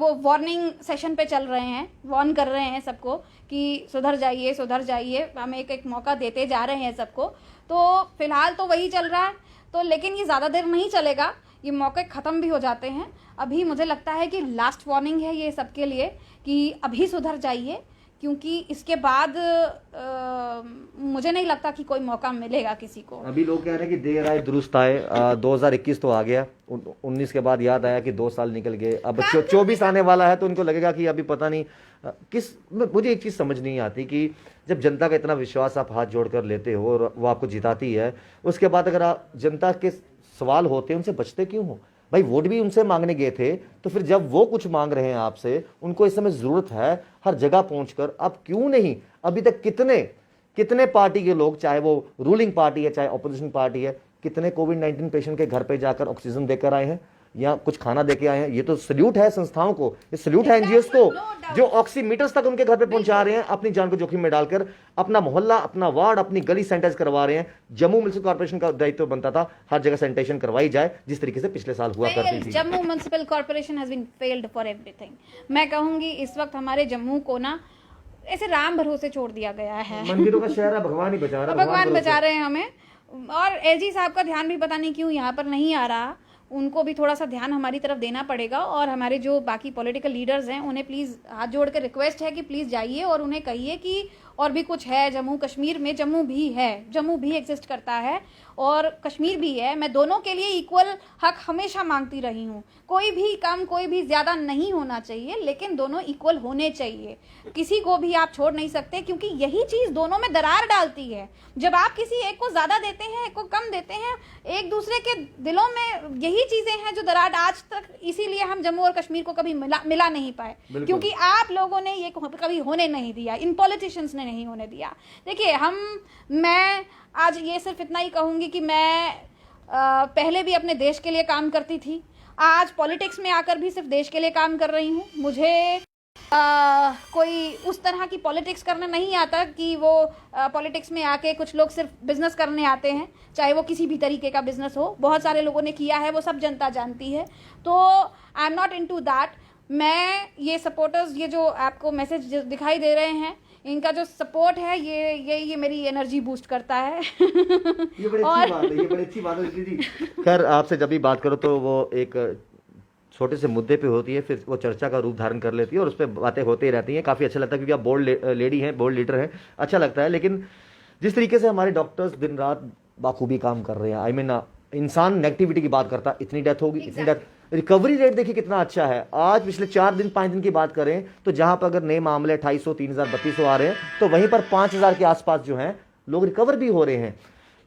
[SPEAKER 3] वो वार्निंग सेशन पे चल रहे हैं, वार्न कर रहे हैं सबको कि सुधर जाइए सुधर जाइए, हम एक एक मौका देते जा रहे हैं सबको। तो फिलहाल तो वही चल रहा है, तो लेकिन ये ज़्यादा देर नहीं चलेगा, ये मौके ख़त्म भी हो जाते हैं। अभी मुझे लगता है कि लास्ट वार्निंग है ये सबके लिए कि अभी सुधर जाइए, क्योंकि इसके बाद मुझे नहीं लगता कि कोई मौका मिलेगा किसी को।
[SPEAKER 1] अभी लोग कह रहे हैं कि देर आए दुरुस्त आए। 2021 तो आ गया, 19 के बाद याद आया कि 2 साल निकल गए, अब 24 आने वाला है, तो उनको लगेगा कि अभी पता नहीं मुझे एक चीज़ समझ नहीं आती कि जब जनता का इतना विश्वास आप हाथ जोड़कर लेते हो और वो आपको जिताती है, उसके बाद अगर आप जनता के सवाल होते हैं उनसे बचते क्यों हो? भाई वोट भी उनसे मांगने गए थे, तो फिर जब वो कुछ मांग रहे हैं आपसे, उनको इस समय जरूरत है हर जगह पहुंचकर, आप क्यों नहीं? अभी तक कितने पार्टी के लोग, चाहे वो रूलिंग पार्टी है चाहे ऑपोजिशन पार्टी है, कितने कोविड-19 पेशेंट के घर पे जाकर ऑक्सीजन देकर आए हैं या कुछ खाना देके आए हैं? ये तो सल्यूट है संस्थाओं को, ये सल्यूट है एनजीओस को जो ऑक्सीमीटर्स तक उनके घर पे पहुंचा रहे हैं, अपनी जान को जोखिम में डालकर अपना मोहल्ला, अपना वार्ड, अपनी गली सैनिटाइज करवा रहे हैं। जम्मू म्युनिसिपल कॉर्पोरेशन का दायित्व बनता था हर जगह सैनिटाइजेशन करवाई जाए, जिस तरीके से पिछले साल हुआ करती थी।
[SPEAKER 3] Jammu municipal corporation has been failed for everything. मैं कहूंगी इस वक्त हमारे जम्मू को ना ऐसे राम भरोसे छोड़ दिया गया है।
[SPEAKER 1] मंदिरों का शहर है, भगवान ही बचा रहा है,
[SPEAKER 3] भगवान बचा रहे हैं हमें। और एलजी साहब का ध्यान भी पता नहीं क्यों यहाँ पर नहीं आ रहा, उनको भी थोड़ा सा ध्यान हमारी तरफ देना पड़ेगा। और हमारे जो बाकी पॉलिटिकल लीडर्स हैं उन्हें प्लीज़ हाथ जोड़ कर रिक्वेस्ट है कि प्लीज़ जाइए और उन्हें कहिए कि और भी कुछ है जम्मू कश्मीर में, जम्मू भी है, जम्मू भी एग्जिस्ट करता है और कश्मीर भी है। मैं दोनों के लिए इक्वल हक हमेशा मांगती रही हूँ, कोई भी कम कोई भी ज़्यादा नहीं होना चाहिए, लेकिन दोनों इक्वल होने चाहिए। किसी को भी आप छोड़ नहीं सकते, क्योंकि यही चीज़ दोनों में दरार डालती है। जब आप किसी एक को ज़्यादा देते हैं, एक को कम देते हैं, एक दूसरे के दिलों में यही चीज़ें हैं जो दरार आज तक, इसीलिए हम जम्मू और कश्मीर को कभी मिला नहीं पाए, क्योंकि आप लोगों ने ये कभी होने नहीं दिया, इन पॉलिटिशियंस ने नहीं होने दिया। देखिए मैं आज ये सिर्फ इतना ही कहूँगी कि मैं पहले भी अपने देश के लिए काम करती थी, आज पॉलिटिक्स में आकर भी सिर्फ देश के लिए काम कर रही हूँ। मुझे कोई उस तरह की पॉलिटिक्स करना नहीं आता कि वो पॉलिटिक्स में आके कुछ लोग सिर्फ बिजनेस करने आते हैं, चाहे वो किसी भी तरीके का बिजनेस हो। बहुत सारे लोगों ने किया है, वो सब जनता जानती है। तो I am not into that. मैं ये सपोर्टर्स, ये जो आपको मैसेज दिखाई दे रहे हैं, इनका जो सपोर्ट है ये मेरी एनर्जी बूस्ट करता है।
[SPEAKER 1] ये बड़ी अच्छी बात है, ये बड़ी अच्छी बात है दीदी। खैर आपसे जब भी बात करो तो वो एक छोटे से मुद्दे पे होती है, फिर वो चर्चा का रूप धारण कर लेती है और उस पर बातें होती रहती हैं। काफ़ी अच्छा लगता है क्योंकि आप बोल्ड लेडी हैं, बोल्ड लीडर हैं, अच्छा लगता है। लेकिन जिस तरीके से हमारे डॉक्टर्स दिन रात बाखूबी काम कर रहे हैं, आई मीन इंसान नेगेटिविटी की बात करता है, इतनी डेथ होगी, इतनी डेथ, रिकवरी रेट देखिए कितना अच्छा है। आज पिछले 4 दिन 5 दिन की बात करें तो जहां पर अगर नए मामले 2800 3000 3200 आ रहे हैं, तो वहीं पर 5000 के आसपास जो हैं लोग रिकवर भी हो रहे हैं।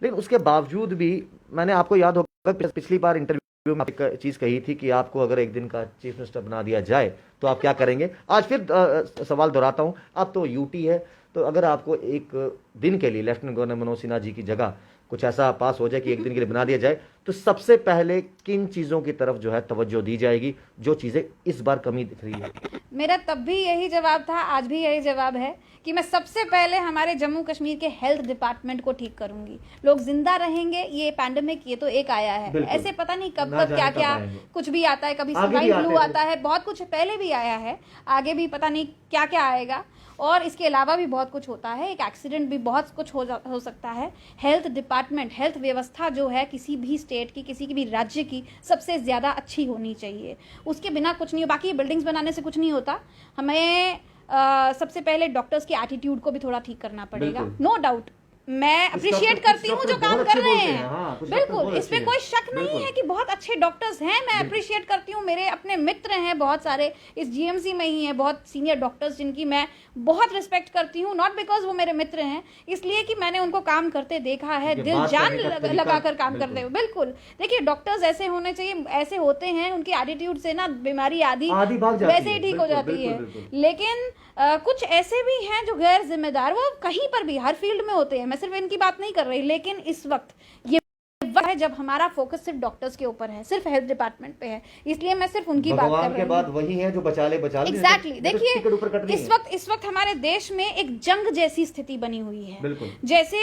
[SPEAKER 1] लेकिन उसके बावजूद भी मैंने आपको याद होगा पिछली बार इंटरव्यू में एक चीज कही थी कि आपको अगर एक दिन का चीफ मिनिस्टर बना दिया जाए तो आप क्या करेंगे। आज फिर सवाल दोहराता हूं, अब तो यूटी है, तो अगर आपको एक दिन के लिए लेफ्टिनेंट गवर्नर मनोज सिन्हा जी की जगह कुछ ऐसा पास हो जाए कि एक दिन के लिए बना दिया जाए, तो सबसे पहले किन चीजों की तरफ जो है तवज्जो दी जाएगी, जो चीजें इस बार कमी दिख रही है?
[SPEAKER 3] मेरा तब भी यही जवाब था, आज भी यही जवाब है कि मैं सबसे पहले हमारे जम्मू कश्मीर के हेल्थ डिपार्टमेंट को ठीक करूंगी। लोग जिंदा रहेंगे, ये पैंडेमिक ये तो एक आया है, ऐसे पता नहीं कब कब क्या क्या कुछ भी आता है, कभी स्वाइन फ्लू आता है, बहुत कुछ पहले भी आया है, आगे भी पता नहीं क्या क्या आएगा, और इसके अलावा भी बहुत कुछ होता है, एक एक्सीडेंट भी बहुत कुछ हो सकता है। हेल्थ डिपार्टमेंट, हेल्थ व्यवस्था जो है किसी भी स्टेट की, किसी भी राज्य की सबसे ज़्यादा अच्छी होनी चाहिए, उसके बिना कुछ नहीं हो। बाकी बिल्डिंग्स बनाने से कुछ नहीं होता, हमें सबसे पहले डॉक्टर्स के एटीट्यूड को भी थोड़ा ठीक करना पड़ेगा। नो डाउट मैं अप्रिशिएट करती हूँ जो काम कर रहे हैं, बिल्कुल इसमें कोई शक नहीं है कि बहुत अच्छे डॉक्टर्स हैं, मैं अप्रिशिएट करती हूँ। मेरे अपने मित्र हैं बहुत सारे, इस जीएमसी में ही हैं बहुत सीनियर डॉक्टर्स जिनकी मैं बहुत रिस्पेक्ट करती हूँ, नॉट बिकॉज वो मेरे मित्र हैं, इसलिए कि मैंने उनको काम करते देखा है, दिल जान लगाकर काम करते हुए। बिल्कुल देखिए डॉक्टर्स ऐसे होने चाहिए, ऐसे होते हैं, उनकी एटीट्यूड से ना बीमारी आदि वैसे ही ठीक हो जाती है। लेकिन कुछ ऐसे भी हैं जो गैर जिम्मेदार, वो कहीं पर भी हर फील्ड में होते हैं, मैं सिर्फ इनकी बात नहीं कर रही, लेकिन इस वक्त ये वक्त है जब हमारा फोकस सिर्फ डॉक्टर्स के ऊपर है, सिर्फ हेल्थ डिपार्टमेंट पे है, इसलिए मैं सिर्फ उनकी बात कर
[SPEAKER 1] भगवान
[SPEAKER 3] रही
[SPEAKER 1] के
[SPEAKER 3] हूँ।
[SPEAKER 1] बाद वही है जो बचा ले
[SPEAKER 3] एग्जैक्टली देखिए,
[SPEAKER 1] टिकट ऊपर कट रही है।
[SPEAKER 3] इस वक्त हमारे देश में एक जंग जैसी स्थिति बनी हुई है।
[SPEAKER 1] बिल्कुल।
[SPEAKER 3] जैसे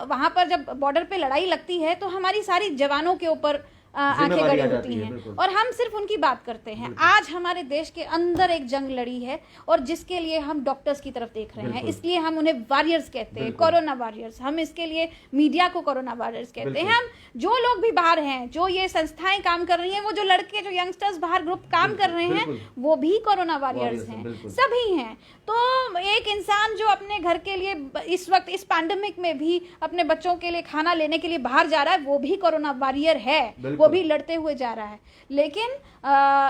[SPEAKER 3] वहां पर जब बॉर्डर पे लड़ाई लगती है तो हमारी सारी जवानों के ऊपर आंखें
[SPEAKER 1] जिम्मेदारी
[SPEAKER 3] गड़ी
[SPEAKER 1] आ
[SPEAKER 3] होती
[SPEAKER 1] जाती है,
[SPEAKER 3] हैं
[SPEAKER 1] बिल्कुल।
[SPEAKER 3] और हम सिर्फ उनकी बात करते हैं। आज हमारे देश के अंदर एक जंग लड़ी है और जिसके लिए हम डॉक्टर्स की तरफ देख रहे हैं,
[SPEAKER 1] बिल्कुल।
[SPEAKER 3] इसलिए हम उन्हें वॉरियर्स कहते हैं,
[SPEAKER 1] बिल्कुल।
[SPEAKER 3] Corona warriors. हम इसके लिए मीडिया को कोरोना वॉरियर्स कहते हैं।
[SPEAKER 1] बिल्कुल।
[SPEAKER 3] हम जो लोग भी बाहर हैं, जो ये संस्थाएं काम कर रही हैं, वो जो लड़के, जो यंगस्टर्स बाहर ग्रुप काम कर रहे हैं,
[SPEAKER 1] बिल्कुल।
[SPEAKER 3] वो भी कोरोना वॉरियर्स
[SPEAKER 1] वॉरियर्स हैं,
[SPEAKER 3] हैं,
[SPEAKER 1] बिल्कुल।
[SPEAKER 3] सभी हैं। तो एक इंसान जो अपने घर के लिए इस वक्त इस पैंडेमिक में भी अपने बच्चों के लिए खाना लेने के लिए बाहर जा रहा है, वो भी कोरोना वॉरियर है,
[SPEAKER 1] बिल्कुल।
[SPEAKER 3] वो भी लड़ते हुए जा रहा है। लेकिन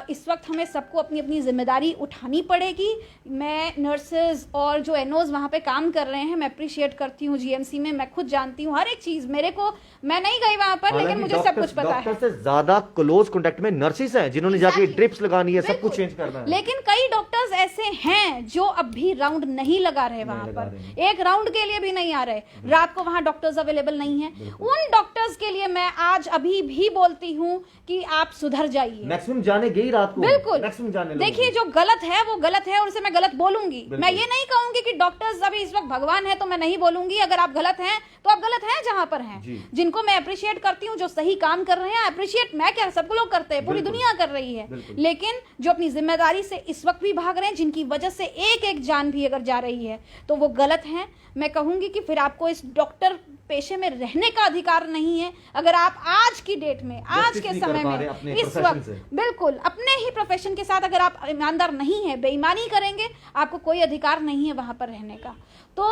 [SPEAKER 3] इस वक्त हमें सबको अपनी अपनी जिम्मेदारी उठानी पड़ेगी। मैं नर्सेज और जो एनओज वहाँ पे काम कर रहे हैं, मैं अप्रिशिएट करती हूँ। जीएमसी में मैं खुद जानती हूँ हर एक चीज़। मेरे को, मैं नहीं गई वहाँ पर, लेकिन मुझे सब कुछ पता है।
[SPEAKER 1] डॉक्टर से ज्यादा क्लोज कांटेक्ट में नर्सिस हैं जिन्होंने जाके ड्रिप्स लगानी है, सब कुछ चेंज करना है।
[SPEAKER 3] लेकिन कई डॉक्टर्स ऐसे हैं जो अब भी राउंड नहीं लगा रहे वहां
[SPEAKER 1] लगा
[SPEAKER 3] पर,
[SPEAKER 1] रहे
[SPEAKER 3] एक राउंड के लिए भी नहीं आ रहे। रात को वहां डॉक्टर्स अवेलेबल नहीं है। उन डॉक्टर्स के लिए मैं आज अभी भी बोलती हूँ कि आप सुधर जाइए।
[SPEAKER 1] मैक्सिमम जाने गई रात को,
[SPEAKER 3] बिल्कुल।
[SPEAKER 1] मैक्सिमम जाने
[SPEAKER 3] देखिए, जो गलत है वो गलत है और उसे मैं गलत बोलूंगी।
[SPEAKER 1] बिल्कुल।
[SPEAKER 3] मैं ये नहीं कहूंगी कि डॉक्टर्स अभी इस वक्त भगवान है, तो मैं नहीं बोलूंगी। अगर आप गलत हैं तो आप गलत हैं जहां पर हैं।
[SPEAKER 1] जी।
[SPEAKER 3] जिनको मैं अप्रिशिएट करती हूँ, जो सही काम कर रहे हैं, अप्रिशिएट मैं क्या, सब लोग करते हैं, पूरी
[SPEAKER 1] बिल्कुल।
[SPEAKER 3] दुनिया कर रही है।
[SPEAKER 1] बिल्कुल।
[SPEAKER 3] लेकिन जो अपनी जिम्मेदारी से इस वक्त भी भाग रहे हैं, जिनकी वजह से एक एक जान भी अगर जा रही है, तो वो गलत हैं। मैं कहूंगी कि फिर आपको इस डॉक्टर पेशे में रहने का अधिकार नहीं है। अगर आप आज की डेट में, आज के
[SPEAKER 1] नहीं कर
[SPEAKER 3] समय
[SPEAKER 1] पा रहे अपने
[SPEAKER 3] में, इस
[SPEAKER 1] प्रोफेशन
[SPEAKER 3] वक्त
[SPEAKER 1] से।
[SPEAKER 3] बिल्कुल अपने ही प्रोफेशन के साथ अगर आप ईमानदार नहीं है, बेईमानी करेंगे, आपको कोई अधिकार नहीं है वहां पर रहने का। तो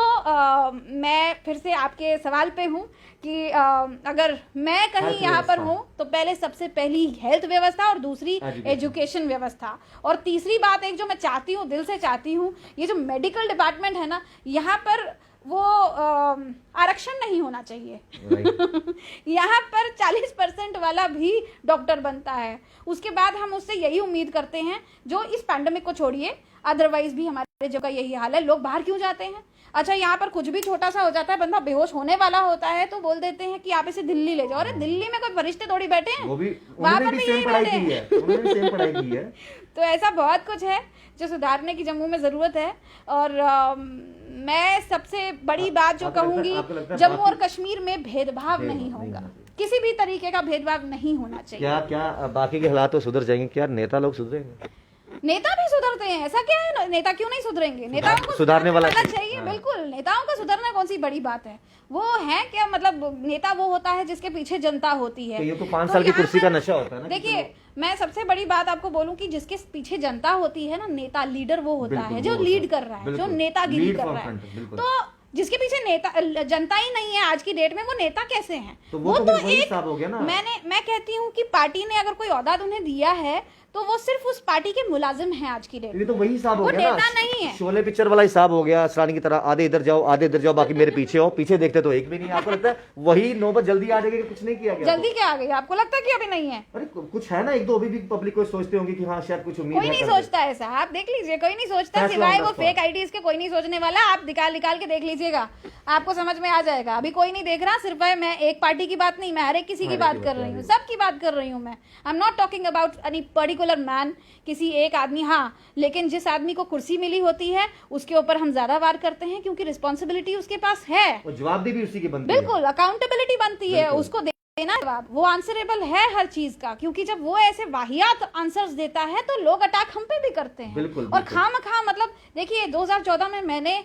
[SPEAKER 3] मैं फिर से आपके सवाल पे हूँ कि अगर मैं कहीं
[SPEAKER 1] हेल्थ
[SPEAKER 3] यहाँ पर
[SPEAKER 1] व्यवस्था।
[SPEAKER 3] हूँ तो पहले सबसे पहली हेल्थ व्यवस्था और दूसरी
[SPEAKER 1] Education।
[SPEAKER 3] एजुकेशन व्यवस्था, और तीसरी बात एक जो मैं चाहती हूँ, दिल से चाहती हूँ, ये जो मेडिकल डिपार्टमेंट है ना, यहाँ पर वो आरक्षण नहीं होना चाहिए। यहाँ पर 40% वाला भी डॉक्टर बनता है। उसके बाद हम उससे यही उम्मीद करते हैं, जो इस पैंडेमिक को छोड़िए, अदरवाइज भी हमारे जगह यही हाल है। लोग बाहर क्यों जाते हैं? अच्छा, यहाँ पर कुछ भी छोटा सा हो जाता है, बंदा बेहोश होने वाला होता है, तो बोल देते हैं कि आप इसे दिल्ली ले जाओ। अरे दिल्ली में कोई फरिश्ते थोड़ी बैठे हैं,
[SPEAKER 1] वो भी
[SPEAKER 3] वहां
[SPEAKER 1] उन्होंने
[SPEAKER 3] पर
[SPEAKER 1] भी
[SPEAKER 3] भी
[SPEAKER 1] सेम
[SPEAKER 3] यही
[SPEAKER 1] पढ़ाई
[SPEAKER 3] बैठे
[SPEAKER 1] की
[SPEAKER 3] हैं।
[SPEAKER 1] है, उन्होंने भी सेम पढ़ाई की है।
[SPEAKER 3] तो ऐसा बहुत कुछ है जो सुधारने की जम्मू में जरूरत है। और मैं सबसे बड़ी बात जो कहूंगी, जम्मू और कश्मीर में भेदभाव नहीं होगा, किसी भी तरीके का भेदभाव नहीं होना चाहिए।
[SPEAKER 1] क्या क्या बाकी के हालात तो सुधर जाएंगे, क्या नेता लोग सुधरेंगे?
[SPEAKER 3] नेता भी सुधरते हैं, ऐसा क्या है? नेता क्यों नहीं सुधरेंगे? नेताओं को
[SPEAKER 1] सुधारने वाला
[SPEAKER 3] चाहिए।
[SPEAKER 1] हाँ।
[SPEAKER 3] बिल्कुल, नेताओं का सुधरना कौन सी बड़ी बात है? वो है क्या, मतलब नेता वो होता है जिसके पीछे जनता होती है।
[SPEAKER 1] तो ये तो 5 साल की
[SPEAKER 3] यहाँ
[SPEAKER 1] कुर्सी का
[SPEAKER 3] पर
[SPEAKER 1] नशा होता है ना।
[SPEAKER 3] देखिए, मैं सबसे बड़ी बात आपको बोलूं कि जिसके पीछे जनता होती है ना, नेता, लीडर वो होता
[SPEAKER 1] बिल्कुल,
[SPEAKER 3] है
[SPEAKER 1] वो
[SPEAKER 3] जो
[SPEAKER 1] होता
[SPEAKER 3] लीड
[SPEAKER 1] है।
[SPEAKER 3] कर रहा है, जो
[SPEAKER 1] बिल्कुल।
[SPEAKER 3] नेतागिरी
[SPEAKER 1] Lead
[SPEAKER 3] कर
[SPEAKER 1] from
[SPEAKER 3] रहा है।
[SPEAKER 1] front, बिल्कुल।
[SPEAKER 3] तो जिसके पीछे नेता, जनता ही नहीं है आज की डेट में, वो नेता कैसे हैं?
[SPEAKER 1] तो वो तो वही हिसाब हो गया ना।
[SPEAKER 3] मैं कहती हूँ कि पार्टी ने अगर कोई ओहदा उन्हें दिया है, तो वो सिर्फ उस पार्टी के मुलाजिम हैं आज की डेट
[SPEAKER 1] ये
[SPEAKER 3] में।
[SPEAKER 1] तो वही हिसाब हो
[SPEAKER 3] वो
[SPEAKER 1] गया ना,
[SPEAKER 3] नेता नहीं है।
[SPEAKER 1] शोले पिक्चर वाला हिसाब हो गया, असरानी की तरह, आधे इधर जाओ आधे इधर जाओ, बाकी मेरे पीछे हो। पीछे देखते तो एक भी नहीं है। आपको लगता है वही नौबत जल्दी आ जाएगी कि कुछ नहीं किया गया?
[SPEAKER 3] जल्दी क्या आ गई? आपको लगता है कि अभी नहीं है?
[SPEAKER 1] अरे कुछ है ना, एक दो अभी भी पब्लिक को सोचते होंगे कि हाँ शायद कुछ उम्मीद
[SPEAKER 3] कोई
[SPEAKER 1] है
[SPEAKER 3] नहीं
[SPEAKER 1] कर दे।
[SPEAKER 3] सोचता ऐसा, आप देख लीजिए, कोई नहीं सोचता,
[SPEAKER 1] फैसला
[SPEAKER 3] सिवाय
[SPEAKER 1] होगा
[SPEAKER 3] वो
[SPEAKER 1] उसका।
[SPEAKER 3] फेक आईडीज के कोई नहीं सोचने वाला। आप निकाल निकाल के देख लीजिएगा, आपको समझ में आ जाएगा। अभी कोई नहीं देख रहा, सिर्फ मैं एक पार्टी की बात नहीं, मैं हर एक किसी की बात कर रही हूँ, सबकी बात कर रही हूँ मैं। I am not talking about any particular man, किसी एक आदमी। हाँ, लेकिन जिस आदमी को कुर्सी मिली होती है उसके ऊपर हम ज्यादा वार करते हैं, क्योंकि रिस्पॉन्सिबिलिटी उसके पास है।
[SPEAKER 1] और जवाबदेही भी उसी की बनती है।
[SPEAKER 3] बिल्कुल, अकाउंटेबिलिटी बनती है,
[SPEAKER 1] बिल्कुल।
[SPEAKER 3] उसको देना जवाब, वो आंसरेबल है हर चीज का। क्योंकि जब वो ऐसे वाहियात आंसर्स देता है तो लोग अटैक हम पे भी करते हैं।
[SPEAKER 1] बिल्कुल,
[SPEAKER 3] और
[SPEAKER 1] बिल्कुल।
[SPEAKER 3] खामखा, मतलब देखिए, 2014 में मैंने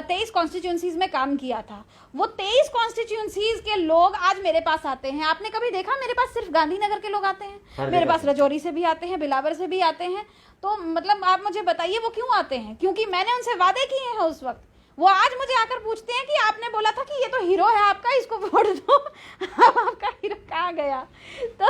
[SPEAKER 3] 23 कॉन्स्टिट्यूंसीज में काम किया था। वो 23 कॉन्स्टिट्यूंसीज के लोग आज मेरे पास आते हैं। आपने कभी देखा मेरे पास सिर्फ गांधीनगर के लोग आते हैं?
[SPEAKER 1] हर
[SPEAKER 3] मेरे
[SPEAKER 1] जगह
[SPEAKER 3] पास
[SPEAKER 1] से।
[SPEAKER 3] रजौरी से भी आते हैं, बिलावर से भी आते हैं। तो मतलब आप मुझे बताइए वो क्यों आते हैं? क्योंकि मैंने उनसे वादे किए हैं उस वक्त। वो आज मुझे आकर पूछते हैं कि आपने बोला था कि ये तो हीरो है आपका, इसको वोट दो। अब आपका हीरो कहाँ गया? तो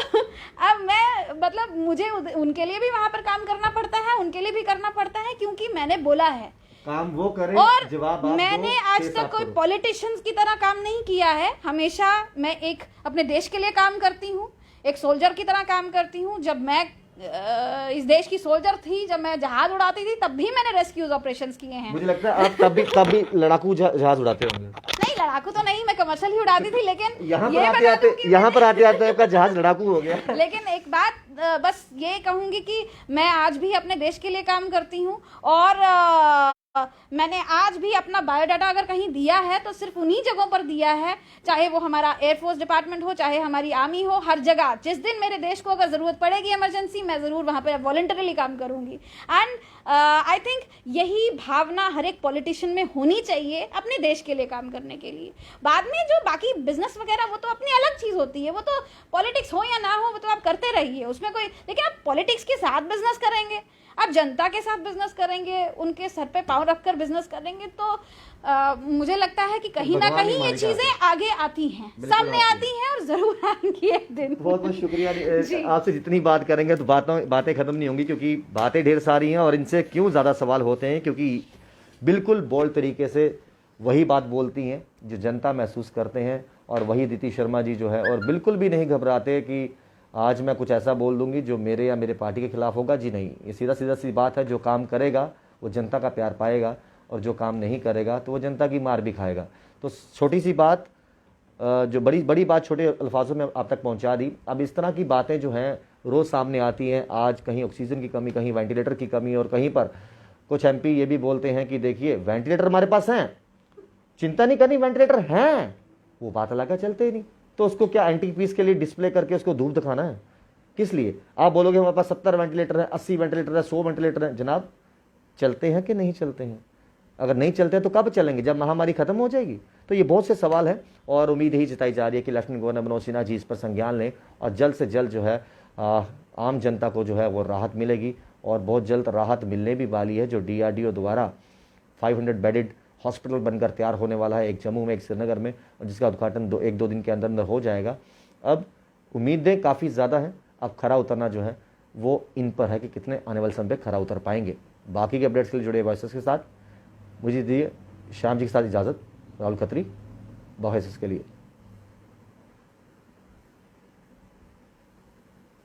[SPEAKER 3] अब मैं, मतलब मुझे उनके लिए भी वहां पर काम करना पड़ता है, उनके लिए भी करना पड़ता है, क्योंकि मैंने बोला है।
[SPEAKER 1] काम वो करे,
[SPEAKER 3] और
[SPEAKER 1] जवाब आप
[SPEAKER 3] मैंने
[SPEAKER 1] दो,
[SPEAKER 3] आज
[SPEAKER 1] केस
[SPEAKER 3] तक
[SPEAKER 1] आप
[SPEAKER 3] कोई
[SPEAKER 1] करो।
[SPEAKER 3] पॉलिटिशियंस की तरह काम नहीं किया है। हमेशा मैं एक अपने देश के लिए काम करती हूँ, एक सोल्जर की तरह काम करती हूँ। जब मैं इस देश की सोल्जर थी, जब मैं जहाज उड़ाती थी, तब भी मैंने रेस्क्यूज ऑपरेशंस किए हैं।
[SPEAKER 1] मुझे लगता है आप तब भी लड़ाकू जहाज उड़ाते होंगे।
[SPEAKER 3] नहीं, लड़ाकू तो नहीं, मैं कमर्शियल ही उड़ाती थी, लेकिन
[SPEAKER 1] यहाँ
[SPEAKER 3] ये
[SPEAKER 1] पर आते
[SPEAKER 3] बता
[SPEAKER 1] आते
[SPEAKER 3] दूं कि
[SPEAKER 1] यहाँ पर आते आते आपका जहाज लड़ाकू हो गया।
[SPEAKER 3] लेकिन एक बात बस ये कहूंगी कि मैं आज भी अपने देश के लिए काम करती हूँ, और मैंने आज भी अपना बायोडाटा अगर कहीं दिया है तो सिर्फ उन्हीं जगहों पर दिया है, चाहे वो हमारा एयरफोर्स डिपार्टमेंट हो, चाहे हमारी आर्मी हो, हर जगह जिस दिन मेरे देश को अगर जरूरत पड़ेगी इमरजेंसी, मैं जरूर वहां पर वॉलंटरीली काम करूंगी। एंड आई थिंक यही भावना हर एक पॉलिटिशियन में होनी चाहिए अपने देश के लिए काम करने के लिए। बाद में जो बाकी बिजनेस वगैरह वो तो अपनी अलग चीज होती है, वो तो पॉलिटिक्स हो या ना हो वो तो आप करते रहिए, उसमें कोई, लेकिन आप पॉलिटिक्स के साथ बिजनेस करेंगे, आप जनता के साथ बिजनेस करेंगे, उनके सर पे पाँव रखकर बिजनेस करेंगे, तो मुझे लगता है कि कहीं ना
[SPEAKER 1] भगवान ही
[SPEAKER 3] कहीं ये
[SPEAKER 1] मानेगा
[SPEAKER 3] चीजें आगे आती हैं, सामने आती हैं, और जरूर आएंगी एक दिन।
[SPEAKER 1] बहुत बहुत शुक्रिया।
[SPEAKER 3] जी।
[SPEAKER 1] आपसे जितनी बात करेंगे तो बातें खत्म नहीं होंगी, क्योंकि बातें ढेर सारी हैं और इनसे क्यों ज़्यादा सवाल होते हैं, क्योंकि बिल्कुल बोल्ड तरीके से वही बात बोलती हैं जो जनता महसूस करते हैं, और वही दीप्ति शर्मा जी जो है, और बिल्कुल भी नहीं घबराते कि आज मैं कुछ ऐसा बोल दूंगी जो मेरे या मेरे पार्टी के खिलाफ होगा। जी नहीं, ये सीधा सी बात है, जो काम करेगा वो जनता का प्यार पाएगा, और जो काम नहीं करेगा तो वो जनता की मार भी खाएगा। तो छोटी सी बात, जो बड़ी बात छोटे अल्फाजों में आप तक पहुंचा दी। अब इस तरह की बातें जो हैं रोज़ सामने आती हैं, आज कहीं ऑक्सीजन की कमी, कहीं वेंटिलेटर की कमी, और कहीं पर कुछ एमपी ये भी बोलते हैं कि देखिए वेंटिलेटर हमारे पास हैं, चिंता नहीं करनी, वेंटिलेटर हैं, वो बात लगा चलते ही नहीं। तो उसको क्या एंटी पीस के लिए डिस्प्ले करके उसको धूप दिखाना है? किस लिए? आप बोलोगे हमारे पास 70 वेंटिलेटर है, 80 वेंटिलेटर है, 100 वेंटिलेटर है। जनाब चलते हैं कि नहीं चलते हैं? अगर नहीं चलते हैं तो कब चलेंगे? जब महामारी खत्म हो जाएगी। तो ये बहुत से सवाल हैं, और उम्मीद यही जताई जा रही है कि लेफ्टिनेंट गवर्नर मनोज सिन्हा जी इस पर संज्ञान लें, और जल्द से जल्द जो है आम जनता को जो है वो राहत मिलेगी, और बहुत जल्द राहत मिलने भी वाली है। जो DRDO द्वारा 500 बेडेड हॉस्पिटल बनकर तैयार होने वाला है, एक जम्मू में, एक श्रीनगर में, और जिसका उद्घाटन 1-2 दिन के अंदर हो जाएगा। अब उम्मीदें काफ़ी ज़्यादा हैं, अब खरा उतरना जो है वो इन पर है कि कितने आने वाले समय पे खरा उतर पाएंगे। बाकी के अपडेट्स के लिए जुड़े वॉइसेस के साथ मुझे दीजिए श्याम जी के साथ इजाज़त। राहुल खत्री, वॉइसेस के लिए।